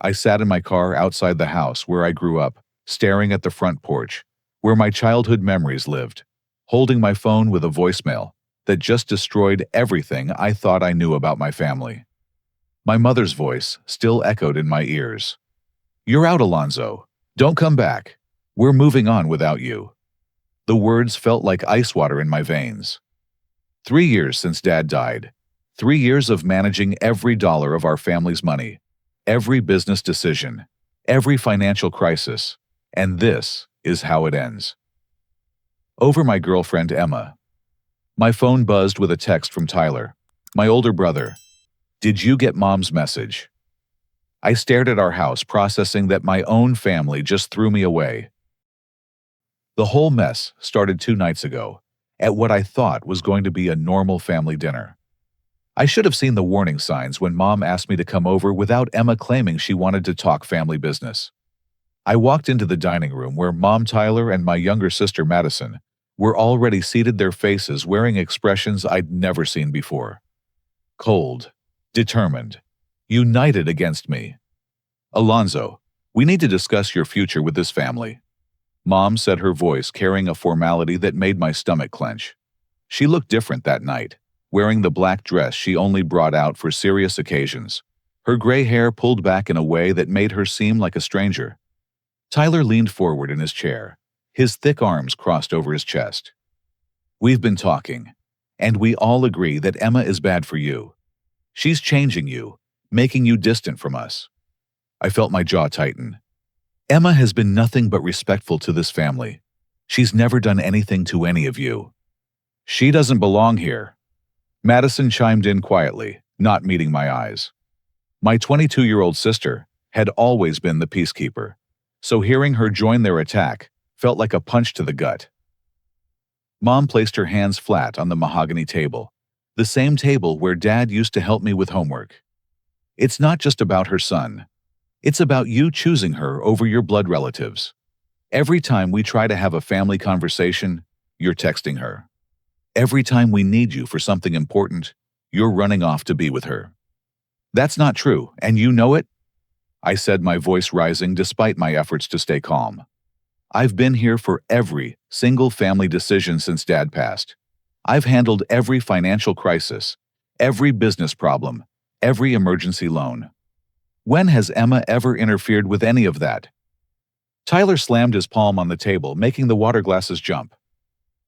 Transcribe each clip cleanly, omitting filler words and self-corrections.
I sat in my car outside the house where I grew up, staring at the front porch, where my childhood memories lived, holding my phone with a voicemail that just destroyed everything I thought I knew about my family. My mother's voice still echoed in my ears. "You're out, Alonzo. Don't come back. We're moving on without you." The words felt like ice water in my veins. 3 years since Dad died. 3 years of managing every dollar of our family's money, every business decision, every financial crisis, and this is how it ends. Over my girlfriend Emma. My phone buzzed with a text from Tyler, my older brother. "Did you get Mom's message?" I stared at our house, processing that my own family just threw me away. The whole mess started 2 nights ago, at what I thought was going to be a normal family dinner. I should have seen the warning signs when Mom asked me to come over without Emma claiming she wanted to talk family business. I walked into the dining room where Mom, Tyler, and my younger sister Madison were already seated, their faces wearing expressions I'd never seen before. Cold, determined, united against me. "Alonzo, we need to discuss your future with this family," Mom said, her voice carrying a formality that made my stomach clench. She looked different that night, wearing the black dress she only brought out for serious occasions, her gray hair pulled back in a way that made her seem like a stranger. Tyler leaned forward in his chair, his thick arms crossed over his chest. "We've been talking, and we all agree that Emma is bad for you. She's changing you, making you distant from us." I felt my jaw tighten. "Emma has been nothing but respectful to this family. She's never done anything to any of you." "She doesn't belong here," Madison chimed in quietly, not meeting my eyes. My 22-year-old sister had always been the peacekeeper, so hearing her join their attack felt like a punch to the gut. Mom placed her hands flat on the mahogany table, the same table where Dad used to help me with homework. "It's not just about her son. It's about you choosing her over your blood relatives. Every time we try to have a family conversation, you're texting her. Every time we need you for something important, you're running off to be with her. That's not true, and you know it," I said, my voice rising despite my efforts to stay calm. "I've been here for every single family decision since Dad passed. I've handled every financial crisis, every business problem, every emergency loan. When has Emma ever interfered with any of that?" Tyler slammed his palm on the table, making the water glasses jump.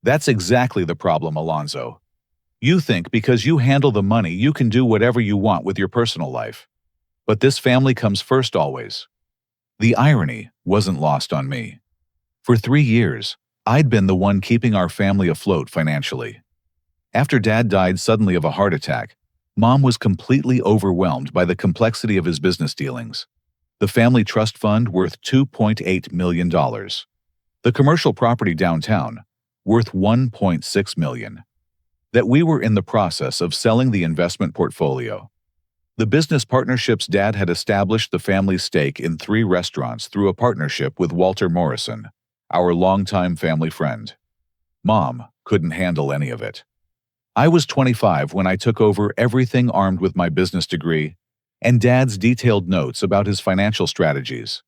"That's exactly the problem, Alonzo. You think because you handle the money you can do whatever you want with your personal life. But this family comes first always." The irony wasn't lost on me. For 3 years, I'd been the one keeping our family afloat financially. After Dad died suddenly of a heart attack, Mom was completely overwhelmed by the complexity of his business dealings. The family trust fund worth $2.8 million. The commercial property downtown worth $1.6 million. That we were in the process of selling the investment portfolio. The business partnerships Dad had established, the family's stake in 3 restaurants through a partnership with Walter Morrison, our longtime family friend. Mom couldn't handle any of it. I was 25 when I took over everything, armed with my business degree and Dad's detailed notes about his financial strategies.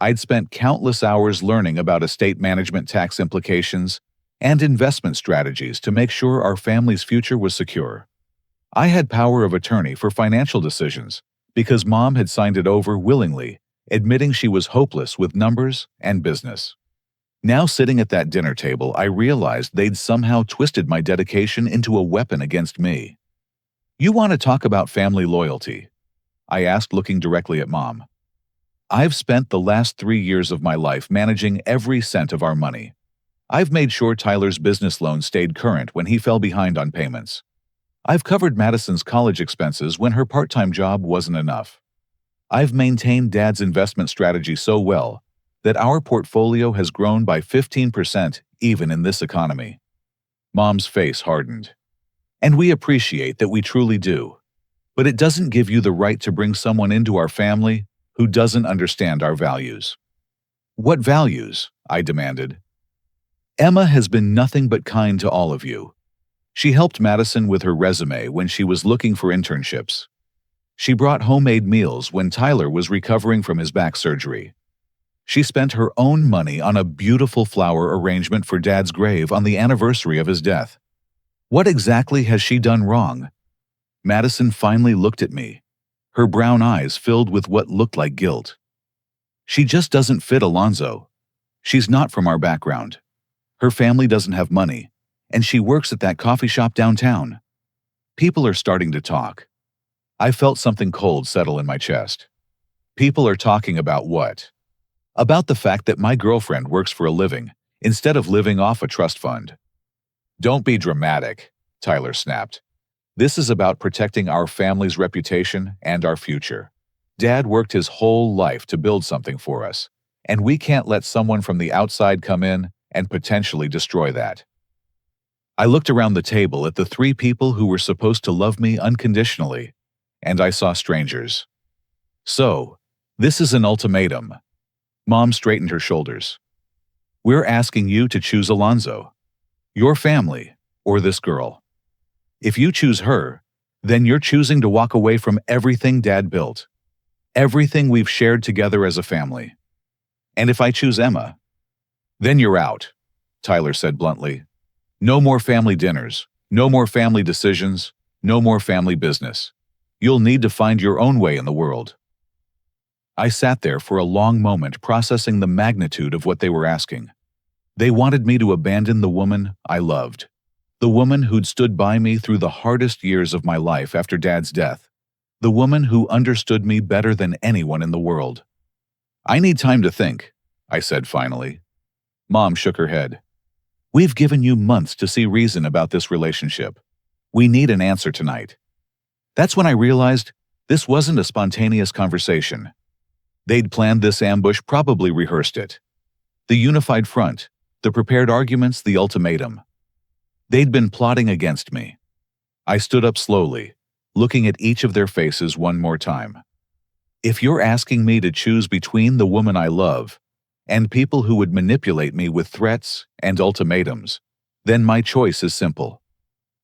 I'd spent countless hours learning about estate management, tax implications, and investment strategies to make sure our family's future was secure. I had power of attorney for financial decisions because Mom had signed it over willingly, admitting she was hopeless with numbers and business. Now, sitting at that dinner table, I realized they'd somehow twisted my dedication into a weapon against me. "You want to talk about family loyalty?" I asked, looking directly at Mom. "I've spent the last 3 years of my life managing every cent of our money. I've made sure Tyler's business loan stayed current when he fell behind on payments. I've covered Madison's college expenses when her part-time job wasn't enough. I've maintained Dad's investment strategy so well that our portfolio has grown by 15% even in this economy." Mom's face hardened. "And we appreciate that, we truly do. But it doesn't give you the right to bring someone into our family who doesn't understand our values." "What values?" I demanded. "Emma has been nothing but kind to all of you. She helped Madison with her resume when she was looking for internships. She brought homemade meals when Tyler was recovering from his back surgery. She spent her own money on a beautiful flower arrangement for Dad's grave on the anniversary of his death. What exactly has she done wrong? Madison finally looked at me, her brown eyes filled with what looked like guilt. She just doesn't fit Alonzo. She's not from our background. Her family doesn't have money, and she works at that coffee shop downtown. People are starting to talk. I felt something cold settle in my chest. People are talking about what? About the fact that my girlfriend works for a living, instead of living off a trust fund. Don't be dramatic, Tyler snapped. This is about protecting our family's reputation and our future. Dad worked his whole life to build something for us, and we can't let someone from the outside come in and potentially destroy that. I looked around the table at the three people who were supposed to love me unconditionally, and I saw strangers. So, this is an ultimatum. Mom straightened her shoulders. We're asking you to choose Alonzo, your family, or this girl. If you choose her, then you're choosing to walk away from everything Dad built, everything we've shared together as a family. And if I choose Emma, then you're out, Tyler said bluntly. No more family dinners, no more family decisions, no more family business. You'll need to find your own way in the world. I sat there for a long moment processing the magnitude of what they were asking. They wanted me to abandon the woman I loved, the woman who'd stood by me through the hardest years of my life after Dad's death, the woman who understood me better than anyone in the world. I need time to think, I said finally. Mom shook her head. We've given you months to see reason about this relationship. We need an answer tonight. That's when I realized this wasn't a spontaneous conversation. They'd planned this ambush, probably rehearsed it. The unified front, the prepared arguments, the ultimatum. They'd been plotting against me. I stood up slowly, looking at each of their faces one more time. If you're asking me to choose between the woman I love and people who would manipulate me with threats and ultimatums, then my choice is simple.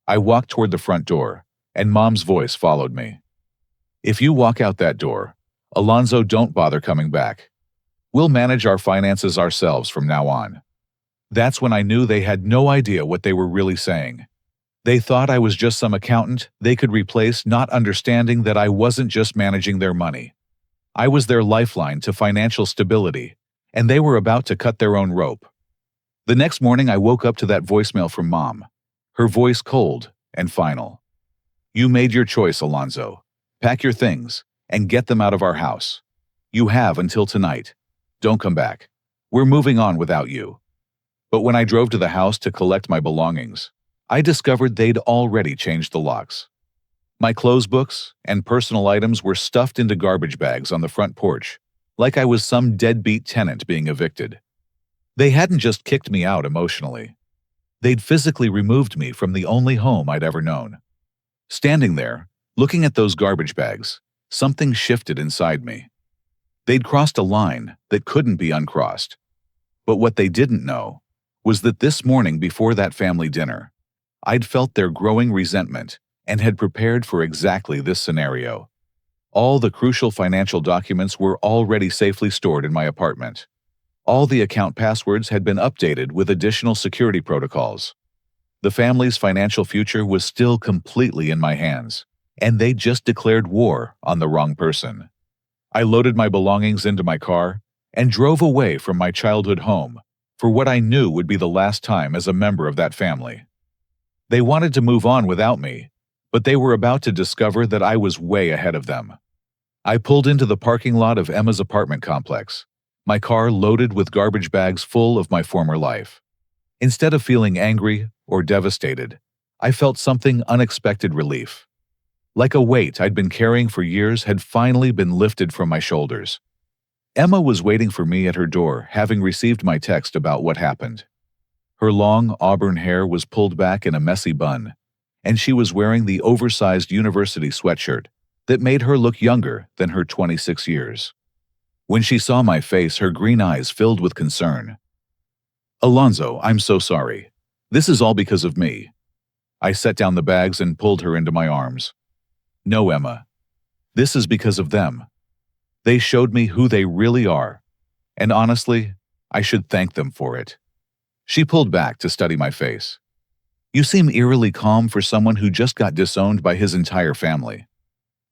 I walked toward the front door, and Mom's voice followed me. If you walk out that door, Alonzo, don't bother coming back. We'll manage our finances ourselves from now on. That's when I knew they had no idea what they were really saying. They thought I was just some accountant they could replace, not understanding that I wasn't just managing their money. I was their lifeline to financial stability, and they were about to cut their own rope. The next morning I woke up to that voicemail from Mom, her voice cold and final. You made your choice, Alonzo. Pack your things and get them out of our house. You have until tonight. Don't come back. We're moving on without you. But when I drove to the house to collect my belongings, I discovered they'd already changed the locks. My clothes books and personal items were stuffed into garbage bags on the front porch, like I was some deadbeat tenant being evicted. They hadn't just kicked me out emotionally. They'd physically removed me from the only home I'd ever known. Standing there, looking at those garbage bags, something shifted inside me. They'd crossed a line that couldn't be uncrossed. But what they didn't know was that this morning before that family dinner, I'd felt their growing resentment and had prepared for exactly this scenario. All the crucial financial documents were already safely stored in my apartment. All the account passwords had been updated with additional security protocols. The family's financial future was still completely in my hands, and they'd just declared war on the wrong person. I loaded my belongings into my car and drove away from my childhood home for what I knew would be the last time as a member of that family. They wanted to move on without me, but they were about to discover that I was way ahead of them. I pulled into the parking lot of Emma's apartment complex, my car loaded with garbage bags full of my former life. Instead of feeling angry or devastated, I felt something unexpected relief. Like a weight I'd been carrying for years had finally been lifted from my shoulders. Emma was waiting for me at her door, having received my text about what happened. Her long auburn hair was pulled back in a messy bun, and she was wearing the oversized university sweatshirt that made her look younger than her 26 years. When she saw my face, her green eyes filled with concern. Alonzo, I'm so sorry. This is all because of me. I set down the bags and pulled her into my arms. No, Emma. This is because of them. They showed me who they really are, and honestly, I should thank them for it." She pulled back to study my face. "You seem eerily calm for someone who just got disowned by his entire family."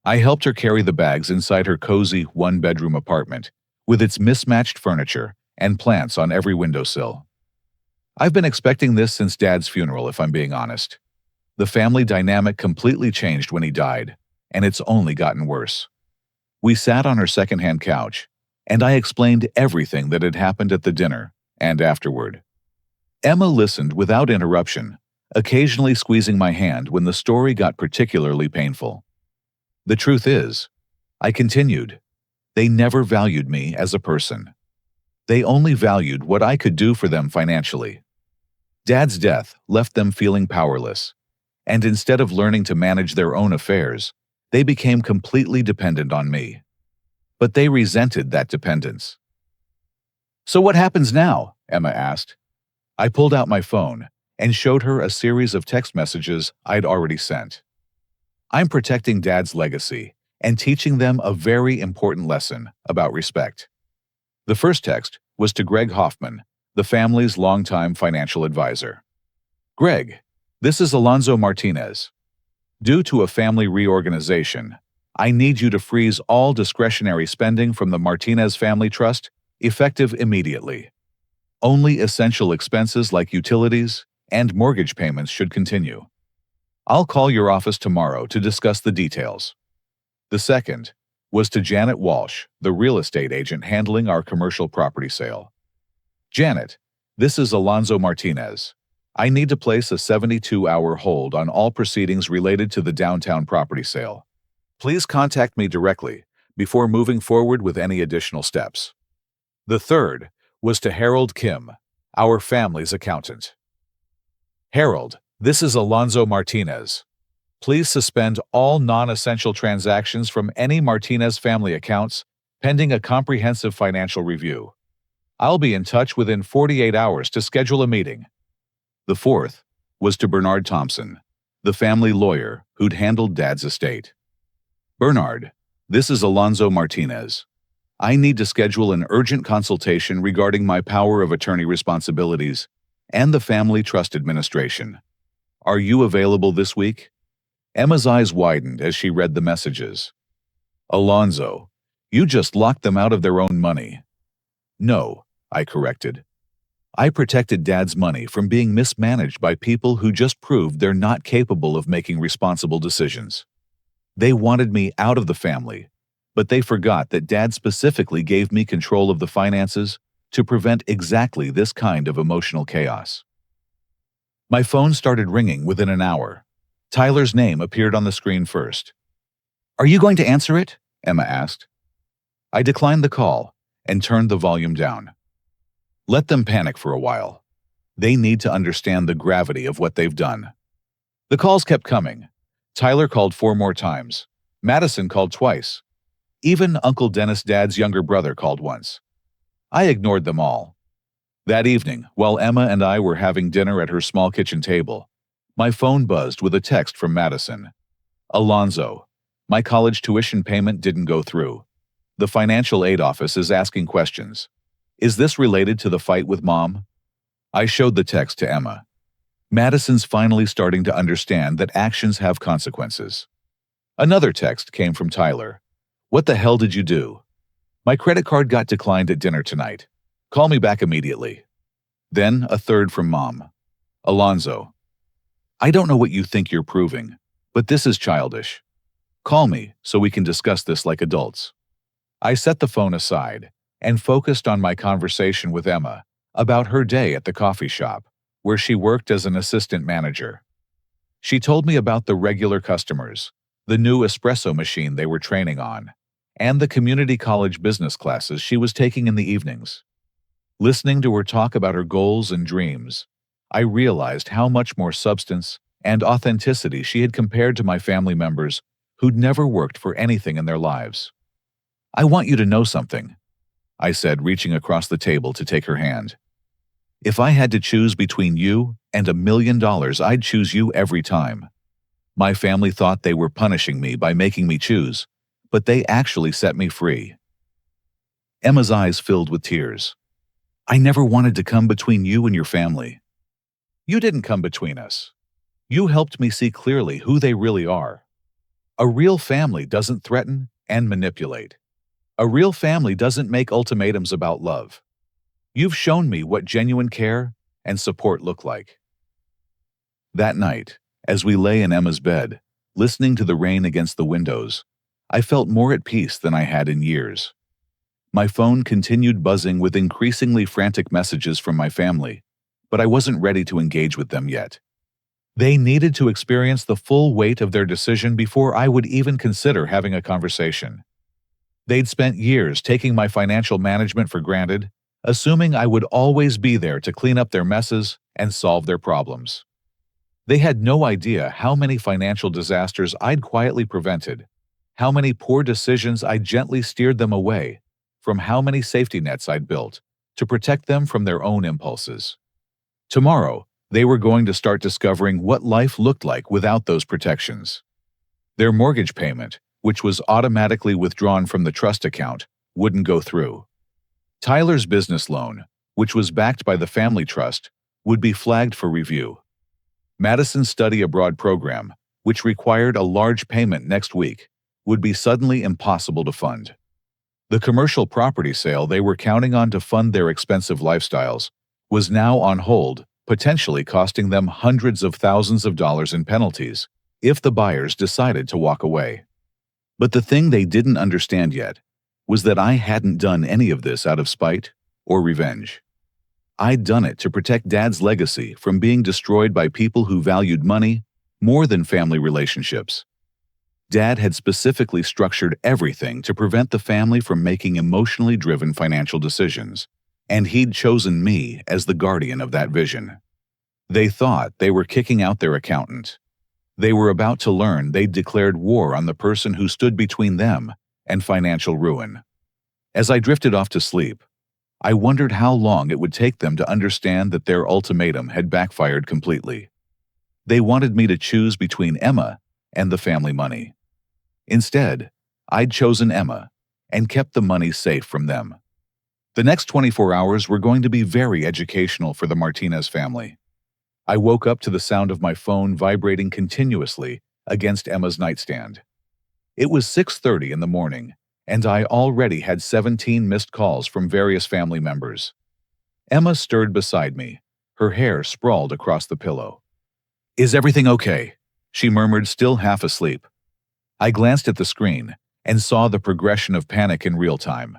I helped her carry the bags inside her cozy one-bedroom apartment, with its mismatched furniture and plants on every windowsill. I've been expecting this since Dad's funeral, if I'm being honest. The family dynamic completely changed when he died, and it's only gotten worse. We sat on her secondhand couch, and I explained everything that had happened at the dinner and afterward. Emma listened without interruption, occasionally squeezing my hand when the story got particularly painful. "The truth is," I continued, "they never valued me as a person. They only valued what I could do for them financially. Dad's death left them feeling powerless, and instead of learning to manage their own affairs, they became completely dependent on me. But they resented that dependence." "So what happens now?" Emma asked. I pulled out my phone and showed her a series of text messages I'd already sent. "I'm protecting Dad's legacy and teaching them a very important lesson about respect." The first text was to Greg Hoffman, the family's longtime financial advisor. "Greg, this is Alonzo Martinez. Due to a family reorganization, I need you to freeze all discretionary spending from the Martinez Family Trust, effective immediately. Only essential expenses like utilities and mortgage payments should continue. I'll call your office tomorrow to discuss the details." The second was to Janet Walsh, the real estate agent handling our commercial property sale. "Janet, this is Alonzo Martinez. I need to place a 72-hour hold on all proceedings related to the downtown property sale. Please contact me directly before moving forward with any additional steps." The third was to Harold Kim, our family's accountant. "Harold, this is Alonzo Martinez. Please suspend all non-essential transactions from any Martinez family accounts pending a comprehensive financial review. I'll be in touch within 48 hours to schedule a meeting." The fourth was to Bernard Thompson, the family lawyer who'd handled Dad's estate. "Bernard, this is Alonzo Martinez. I need to schedule an urgent consultation regarding my power of attorney responsibilities and the family trust administration. Are you available this week?" Emma's eyes widened as she read the messages. "Alonzo, you just locked them out of their own money." "No," I corrected. "I protected Dad's money from being mismanaged by people who just proved they're not capable of making responsible decisions. They wanted me out of the family, but they forgot that Dad specifically gave me control of the finances to prevent exactly this kind of emotional chaos." My phone started ringing within an hour. Tyler's name appeared on the screen first. "Are you going to answer it?" Emma asked. I declined the call and turned the volume down. Let them panic for a while. They need to understand the gravity of what they've done. The calls kept coming. Tyler called 4 more times. Madison called twice. Even Uncle Dennis' dad's younger brother called once. I ignored them all. That evening, while Emma and I were having dinner at her small kitchen table, my phone buzzed with a text from Madison. "Alonzo, my college tuition payment didn't go through. The financial aid office is asking questions. Is this related to the fight with Mom?" I showed the text to Emma. Madison's finally starting to understand that actions have consequences. Another text came from Tyler. "What the hell did you do? My credit card got declined at dinner tonight. Call me back immediately." Then a third from Mom. "Alonzo, I don't know what you think you're proving, but this is childish. Call me so we can discuss this like adults." I set the phone aside and focused on my conversation with Emma about her day at the coffee shop, where she worked as an assistant manager. She told me about the regular customers, the new espresso machine they were training on, and the community college business classes she was taking in the evenings. Listening to her talk about her goals and dreams, I realized how much more substance and authenticity she had compared to my family members who'd never worked for anything in their lives. "I want you to know something," I said, reaching across the table to take her hand. "If I had to choose between you and $1 million, I'd choose you every time. My family thought they were punishing me by making me choose, but they actually set me free." Emma's eyes filled with tears. "I never wanted to come between you and your family." "You didn't come between us. You helped me see clearly who they really are. A real family doesn't threaten and manipulate. A real family doesn't make ultimatums about love. You've shown me what genuine care and support look like." That night, as we lay in Emma's bed, listening to the rain against the windows, I felt more at peace than I had in years. My phone continued buzzing with increasingly frantic messages from my family, but I wasn't ready to engage with them yet. They needed to experience the full weight of their decision before I would even consider having a conversation. They'd spent years taking my financial management for granted, assuming I would always be there to clean up their messes and solve their problems. They had no idea how many financial disasters I'd quietly prevented, how many poor decisions I gently steered them away from, how many safety nets I'd built to protect them from their own impulses. Tomorrow, they were going to start discovering what life looked like without those protections. Their mortgage payment, which was automatically withdrawn from the trust account, wouldn't go through. Tyler's business loan, which was backed by the family trust, would be flagged for review. Madison's study abroad program, which required a large payment next week, would be suddenly impossible to fund. The commercial property sale they were counting on to fund their expensive lifestyles was now on hold, potentially costing them hundreds of thousands of dollars in penalties if the buyers decided to walk away. But the thing they didn't understand yet was that I hadn't done any of this out of spite or revenge. I'd done it to protect Dad's legacy from being destroyed by people who valued money more than family relationships. Dad had specifically structured everything to prevent the family from making emotionally driven financial decisions, and he'd chosen me as the guardian of that vision. They thought they were kicking out their accountant. They were about to learn they'd declared war on the person who stood between them and financial ruin. As I drifted off to sleep, I wondered how long it would take them to understand that their ultimatum had backfired completely. They wanted me to choose between Emma and the family money. Instead, I'd chosen Emma and kept the money safe from them. The next 24 hours were going to be very educational for the Martinez family. I woke up to the sound of my phone vibrating continuously against Emma's nightstand. It was 6:30 in the morning, and I already had 17 missed calls from various family members. Emma stirred beside me, her hair sprawled across the pillow. "Is everything okay?" she murmured, still half asleep. I glanced at the screen and saw the progression of panic in real time.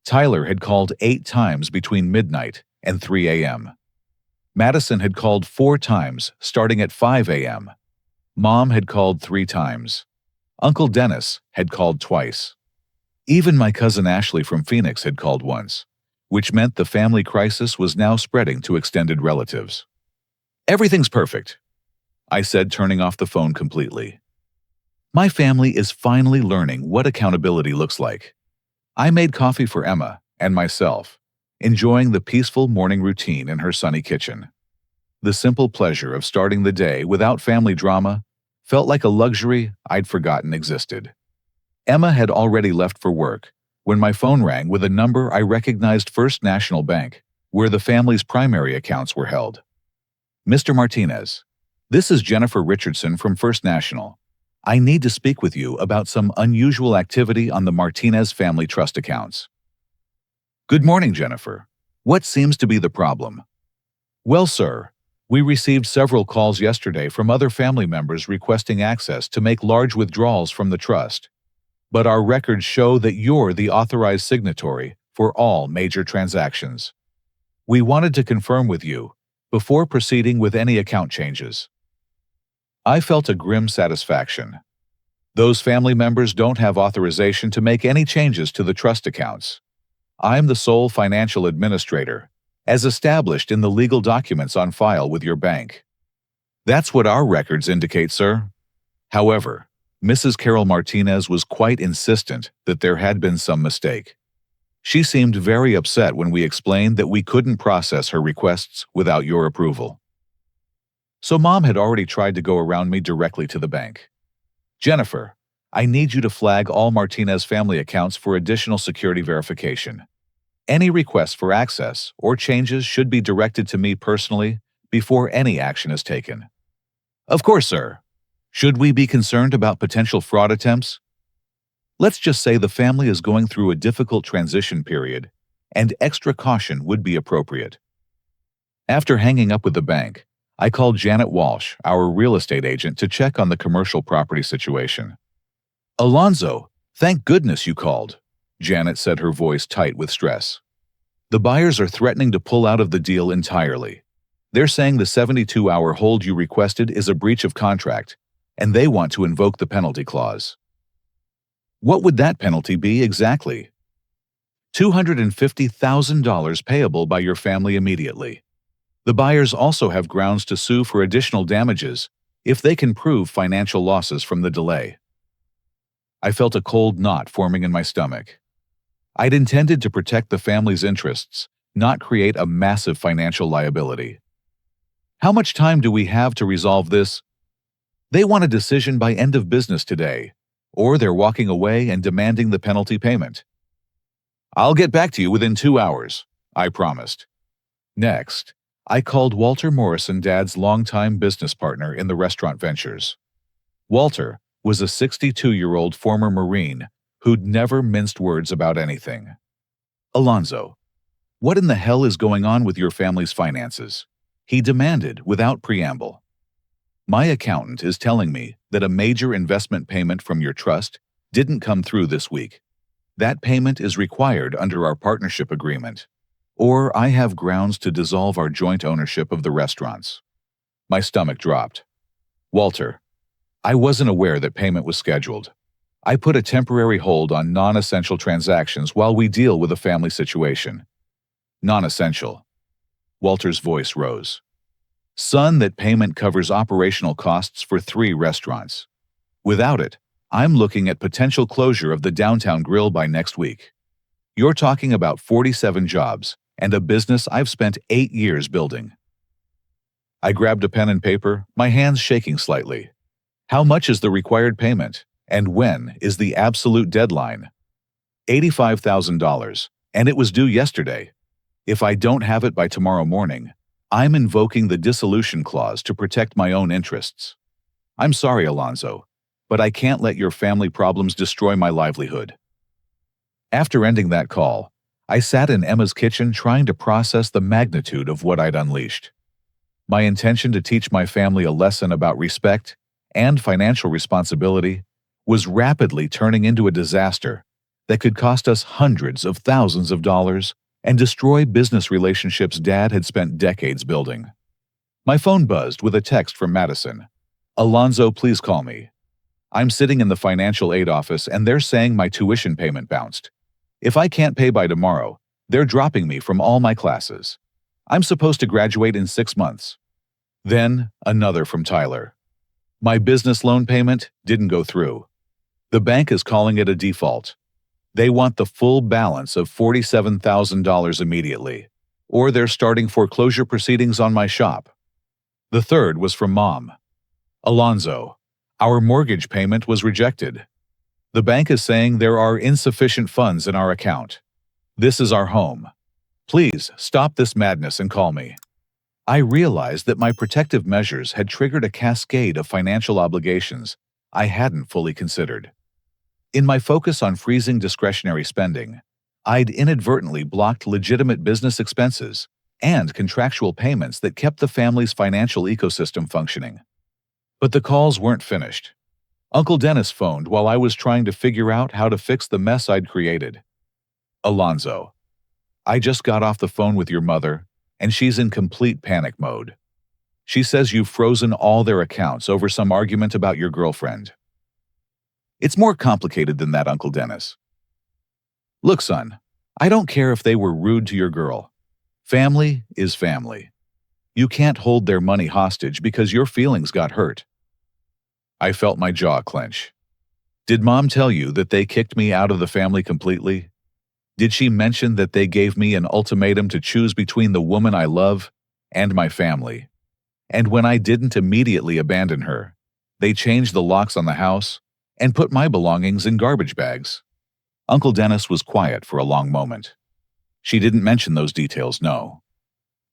Tyler had called 8 times between midnight and 3 a.m. Madison had called 4 times, starting at 5 a.m. Mom had called 3 times. Uncle Dennis had called twice. Even my cousin Ashley from Phoenix had called once, which meant the family crisis was now spreading to extended relatives. "Everything's perfect," I said, turning off the phone completely. My family is finally learning what accountability looks like. I made coffee for Emma and myself, enjoying the peaceful morning routine in her sunny kitchen. The simple pleasure of starting the day without family drama felt like a luxury I'd forgotten existed. Emma had already left for work when my phone rang with a number I recognized: First National Bank, where the family's primary accounts were held. "Mr. Martinez, this is Jennifer Richardson from First National. I need to speak with you about some unusual activity on the Martinez family trust accounts." "Good morning, Jennifer. What seems to be the problem?" "Well, sir, we received several calls yesterday from other family members requesting access to make large withdrawals from the trust, but our records show that you're the authorized signatory for all major transactions. We wanted to confirm with you before proceeding with any account changes." I felt a grim satisfaction. Those family members don't have authorization to make any changes to the trust accounts. I'm the sole financial administrator, as established in the legal documents on file with your bank. That's what our records indicate, sir. However, Mrs. Carol Martinez was quite insistent that there had been some mistake. She seemed very upset when we explained that we couldn't process her requests without your approval. So Mom had already tried to go around me directly to the bank. "Jennifer, I need you to flag all Martinez family accounts for additional security verification. Any requests for access or changes should be directed to me personally before any action is taken. Of course, sir. Should we be concerned about potential fraud attempts? Let's just say the family is going through a difficult transition period, and extra caution would be appropriate. After hanging up with the bank, I called Janet Walsh, our real estate agent, to check on the commercial property situation. Alonzo, thank goodness you called, Janet said, her voice tight with stress. The buyers are threatening to pull out of the deal entirely. They're saying the 72-hour hold you requested is a breach of contract, and they want to invoke the penalty clause. What would that penalty be exactly? $250,000 payable by your family immediately. The buyers also have grounds to sue for additional damages if they can prove financial losses from the delay. I felt a cold knot forming in my stomach. I'd intended to protect the family's interests, not create a massive financial liability. How much time do we have to resolve this? They want a decision by end of business today, or they're walking away and demanding the penalty payment. I'll get back to you within 2 hours, I promised. Next, I called Walter Morrison, Dad's longtime business partner in the restaurant ventures. Walter was a 62-year-old former Marine who'd never minced words about anything. Alonzo, what in the hell is going on with your family's finances? He demanded without preamble. My accountant is telling me that a major investment payment from your trust didn't come through this week. That payment is required under our partnership agreement, or I have grounds to dissolve our joint ownership of the restaurants. My stomach dropped. Walter, I wasn't aware that payment was scheduled. I put a temporary hold on non-essential transactions while we deal with a family situation. Non-essential. Walter's voice rose. Son, that payment covers operational costs for 3 restaurants. Without it, I'm looking at potential closure of the downtown grill by next week. You're talking about 47 jobs and a business I've spent 8 years building. I grabbed a pen and paper, my hands shaking slightly. How much is the required payment, and when is the absolute deadline? $85,000, and it was due yesterday. If I don't have it by tomorrow morning, I'm invoking the dissolution clause to protect my own interests. I'm sorry, Alonzo, but I can't let your family problems destroy my livelihood. After ending that call, I sat in Emma's kitchen trying to process the magnitude of what I'd unleashed. My intention to teach my family a lesson about respect and financial responsibility was rapidly turning into a disaster that could cost us hundreds of thousands of dollars and destroy business relationships Dad had spent decades building. My phone buzzed with a text from Madison. Alonzo, please call me. I'm sitting in the financial aid office and they're saying my tuition payment bounced. If I can't pay by tomorrow, they're dropping me from all my classes. I'm supposed to graduate in 6 months. Then, another from Tyler. My business loan payment didn't go through. The bank is calling it a default. They want the full balance of $47,000 immediately, or they're starting foreclosure proceedings on my shop. The third was from Mom. Alonzo, our mortgage payment was rejected. The bank is saying there are insufficient funds in our account. This is our home. Please stop this madness and call me. I realized that my protective measures had triggered a cascade of financial obligations I hadn't fully considered. In my focus on freezing discretionary spending, I'd inadvertently blocked legitimate business expenses and contractual payments that kept the family's financial ecosystem functioning. But the calls weren't finished. Uncle Dennis phoned while I was trying to figure out how to fix the mess I'd created. Alonzo, I just got off the phone with your mother, and she's in complete panic mode. She says you've frozen all their accounts over some argument about your girlfriend. It's more complicated than that, Uncle Dennis. Look, son, I don't care if they were rude to your girl. Family is family. You can't hold their money hostage because your feelings got hurt. I felt my jaw clench. Did Mom tell you that they kicked me out of the family completely? Did she mention that they gave me an ultimatum to choose between the woman I love and my family? And when I didn't immediately abandon her, they changed the locks on the house, and put my belongings in garbage bags. Uncle Dennis was quiet for a long moment. She didn't mention those details, no.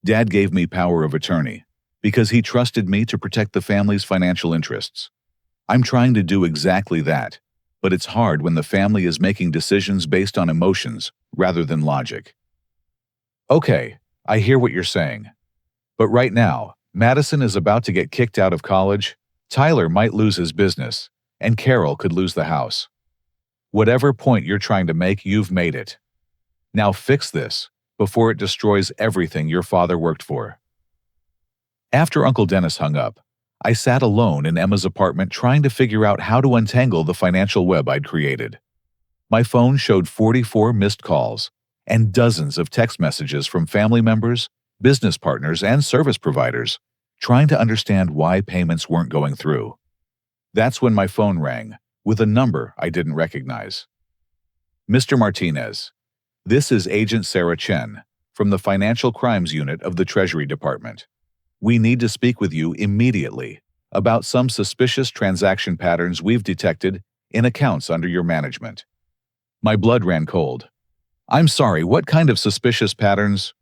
Dad gave me power of attorney because he trusted me to protect the family's financial interests. I'm trying to do exactly that, but it's hard when the family is making decisions based on emotions rather than logic. Okay, I hear what you're saying. But right now, Madison is about to get kicked out of college, Tyler might lose his business, and Carol could lose the house. Whatever point you're trying to make, you've made it. Now fix this before it destroys everything your father worked for. After Uncle Dennis hung up, I sat alone in Emma's apartment trying to figure out how to untangle the financial web I'd created. My phone showed 44 missed calls and dozens of text messages from family members, business partners, and service providers trying to understand why payments weren't going through. That's when my phone rang, with a number I didn't recognize. Mr. Martinez, this is Agent Sarah Chen from the Financial Crimes Unit of the Treasury Department. We need to speak with you immediately about some suspicious transaction patterns we've detected in accounts under your management. My blood ran cold. I'm sorry, what kind of suspicious patterns?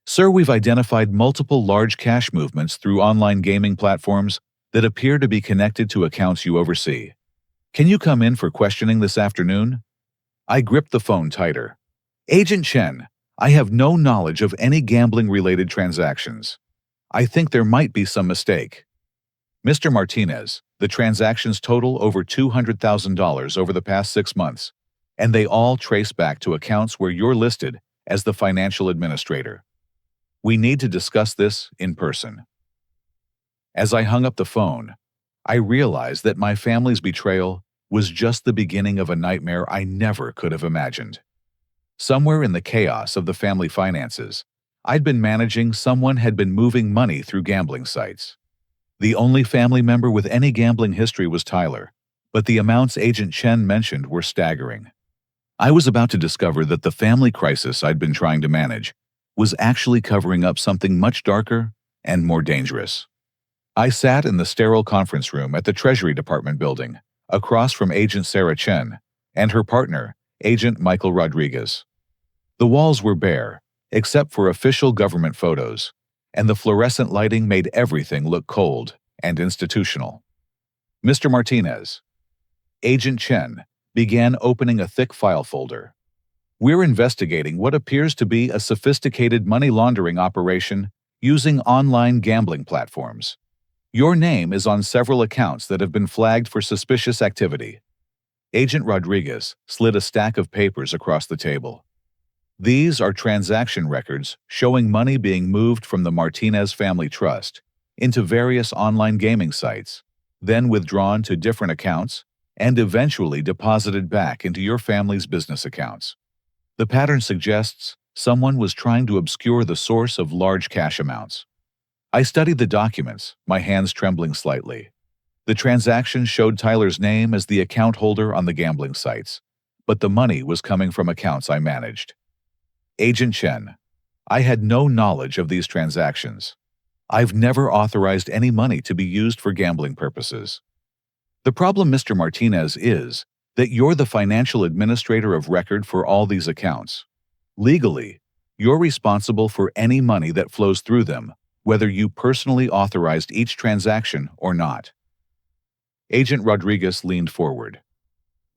Sir, we've identified multiple large cash movements through online gaming platforms that appear to be connected to accounts you oversee. Can you come in for questioning this afternoon? I gripped the phone tighter. Agent Chen, I have no knowledge of any gambling-related transactions. I think there might be some mistake. Mr. Martinez, the transactions total over $200,000 over the past 6 months, and they all trace back to accounts where you're listed as the financial administrator. We need to discuss this in person. As I hung up the phone, I realized that my family's betrayal was just the beginning of a nightmare I never could have imagined. Somewhere in the chaos of the family finances, I'd been managing someone had been moving money through gambling sites. The only family member with any gambling history was Tyler, but the amounts Agent Chen mentioned were staggering. I was about to discover that the family crisis I'd been trying to manage was actually covering up something much darker and more dangerous. I sat in the sterile conference room at the Treasury Department building, across from Agent Sarah Chen and her partner, Agent Michael Rodriguez. The walls were bare, except for official government photos, and the fluorescent lighting made everything look cold and institutional. Mr. Martinez, Agent Chen began opening a thick file folder. We're investigating what appears to be a sophisticated money laundering operation using online gambling platforms. Your name is on several accounts that have been flagged for suspicious activity. Agent Rodriguez slid a stack of papers across the table. These are transaction records showing money being moved from the Martinez Family Trust into various online gaming sites, then withdrawn to different accounts, and eventually deposited back into your family's business accounts. The pattern suggests someone was trying to obscure the source of large cash amounts. I studied the documents, my hands trembling slightly. The transactions showed Tyler's name as the account holder on the gambling sites, but the money was coming from accounts I managed. Agent Chen, I had no knowledge of these transactions. I've never authorized any money to be used for gambling purposes. The problem, Mr. Martinez, is that you're the financial administrator of record for all these accounts. Legally, you're responsible for any money that flows through them, whether you personally authorized each transaction or not. Agent Rodriguez leaned forward.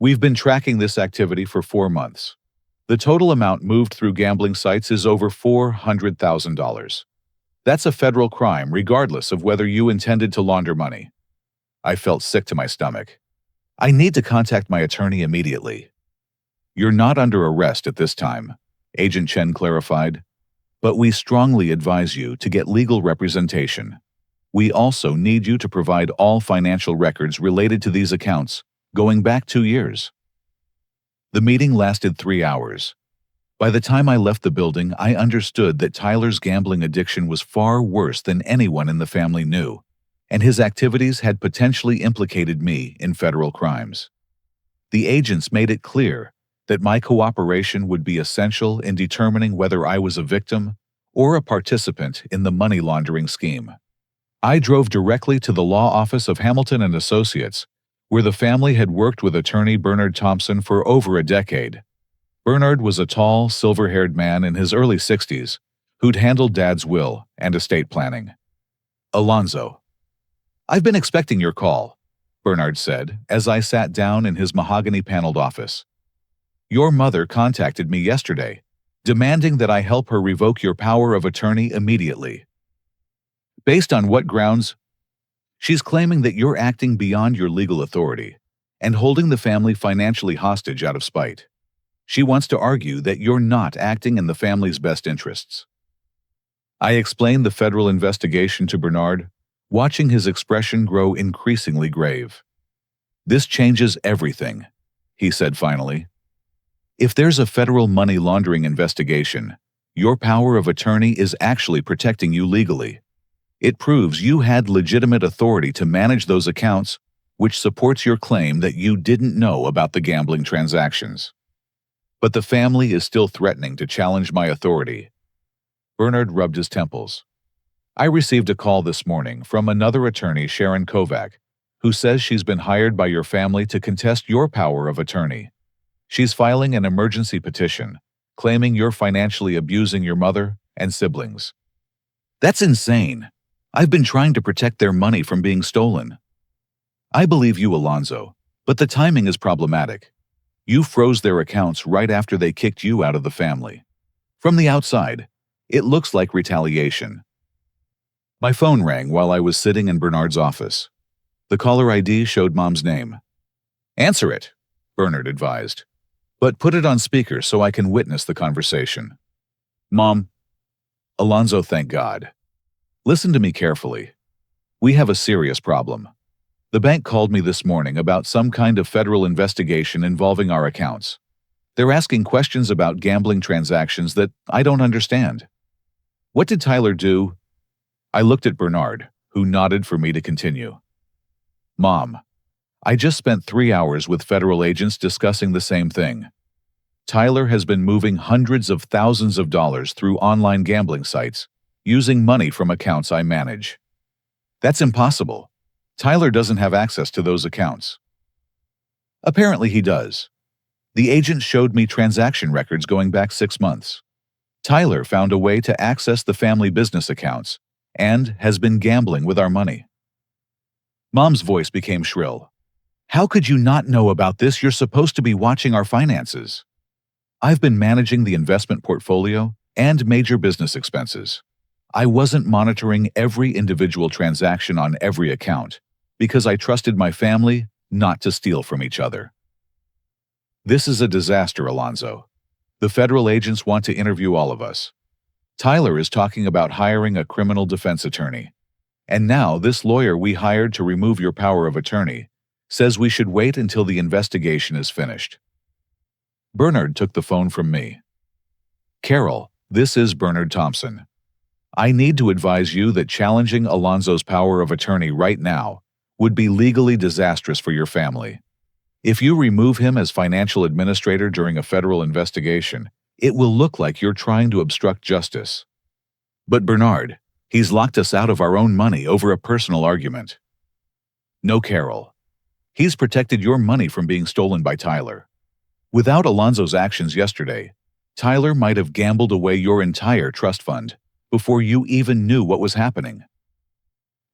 We've been tracking this activity for 4 months. The total amount moved through gambling sites is over $400,000. That's a federal crime regardless of whether you intended to launder money. I felt sick to my stomach. I need to contact my attorney immediately. You're not under arrest at this time, Agent Chen clarified, but we strongly advise you to get legal representation. We also need you to provide all financial records related to these accounts, going back 2 years. The meeting lasted 3 hours. By the time I left the building, I understood that Tyler's gambling addiction was far worse than anyone in the family knew, and his activities had potentially implicated me in federal crimes. The agents made it clear that my cooperation would be essential in determining whether I was a victim or a participant in the money laundering scheme. I drove directly to the law office of Hamilton & Associates, where the family had worked with attorney Bernard Thompson for over a decade. Bernard was a tall, silver-haired man in his early 60s who'd handled Dad's will and estate planning. Alonzo. "I've been expecting your call," Bernard said as I sat down in his mahogany-paneled office. "Your mother contacted me yesterday, demanding that I help her revoke your power of attorney immediately." "Based on what grounds?" "She's claiming that you're acting beyond your legal authority and holding the family financially hostage out of spite. She wants to argue that you're not acting in the family's best interests." I explained the federal investigation to Bernard, watching his expression grow increasingly grave. "This changes everything," he said finally. "If there's a federal money laundering investigation, your power of attorney is actually protecting you legally. It proves you had legitimate authority to manage those accounts, which supports your claim that you didn't know about the gambling transactions. But the family is still threatening to challenge my authority." Bernard rubbed his temples. "I received a call this morning from another attorney, Sharon Kovac, who says she's been hired by your family to contest your power of attorney. She's filing an emergency petition, claiming you're financially abusing your mother and siblings." "That's insane. I've been trying to protect their money from being stolen." "I believe you, Alonzo, but the timing is problematic. You froze their accounts right after they kicked you out of the family. From the outside, it looks like retaliation." My phone rang while I was sitting in Bernard's office. The caller ID showed Mom's name. "Answer it," Bernard advised, "but put it on speaker so I can witness the conversation." "Mom." "Alonzo, thank God. Listen to me carefully. We have a serious problem. The bank called me this morning about some kind of federal investigation involving our accounts. They're asking questions about gambling transactions that I don't understand." "What did Tyler do?" I looked at Bernard, who nodded for me to continue. "Mom, I just spent 3 hours with federal agents discussing the same thing. Tyler has been moving hundreds of thousands of dollars through online gambling sites, using money from accounts I manage. That's impossible. Tyler doesn't have access to those accounts." "Apparently he does. The agent showed me transaction records going back 6 months. Tyler found a way to access the family business accounts and has been gambling with our money." Mom's voice became shrill. "How could you not know about this? You're supposed to be watching our finances." "I've been managing the investment portfolio and major business expenses. I wasn't monitoring every individual transaction on every account because I trusted my family not to steal from each other." "This is a disaster, Alonzo. The federal agents want to interview all of us. Tyler is talking about hiring a criminal defense attorney. And now this lawyer we hired to remove your power of attorney says we should wait until the investigation is finished." Bernard took the phone from me. "Carol, this is Bernard Thompson. I need to advise you that challenging Alonzo's power of attorney right now would be legally disastrous for your family. If you remove him as financial administrator during a federal investigation, it will look like you're trying to obstruct justice." "But Bernard, he's locked us out of our own money over a personal argument." "No, Carol. He's protected your money from being stolen by Tyler. Without Alonzo's actions yesterday, Tyler might have gambled away your entire trust fund before you even knew what was happening."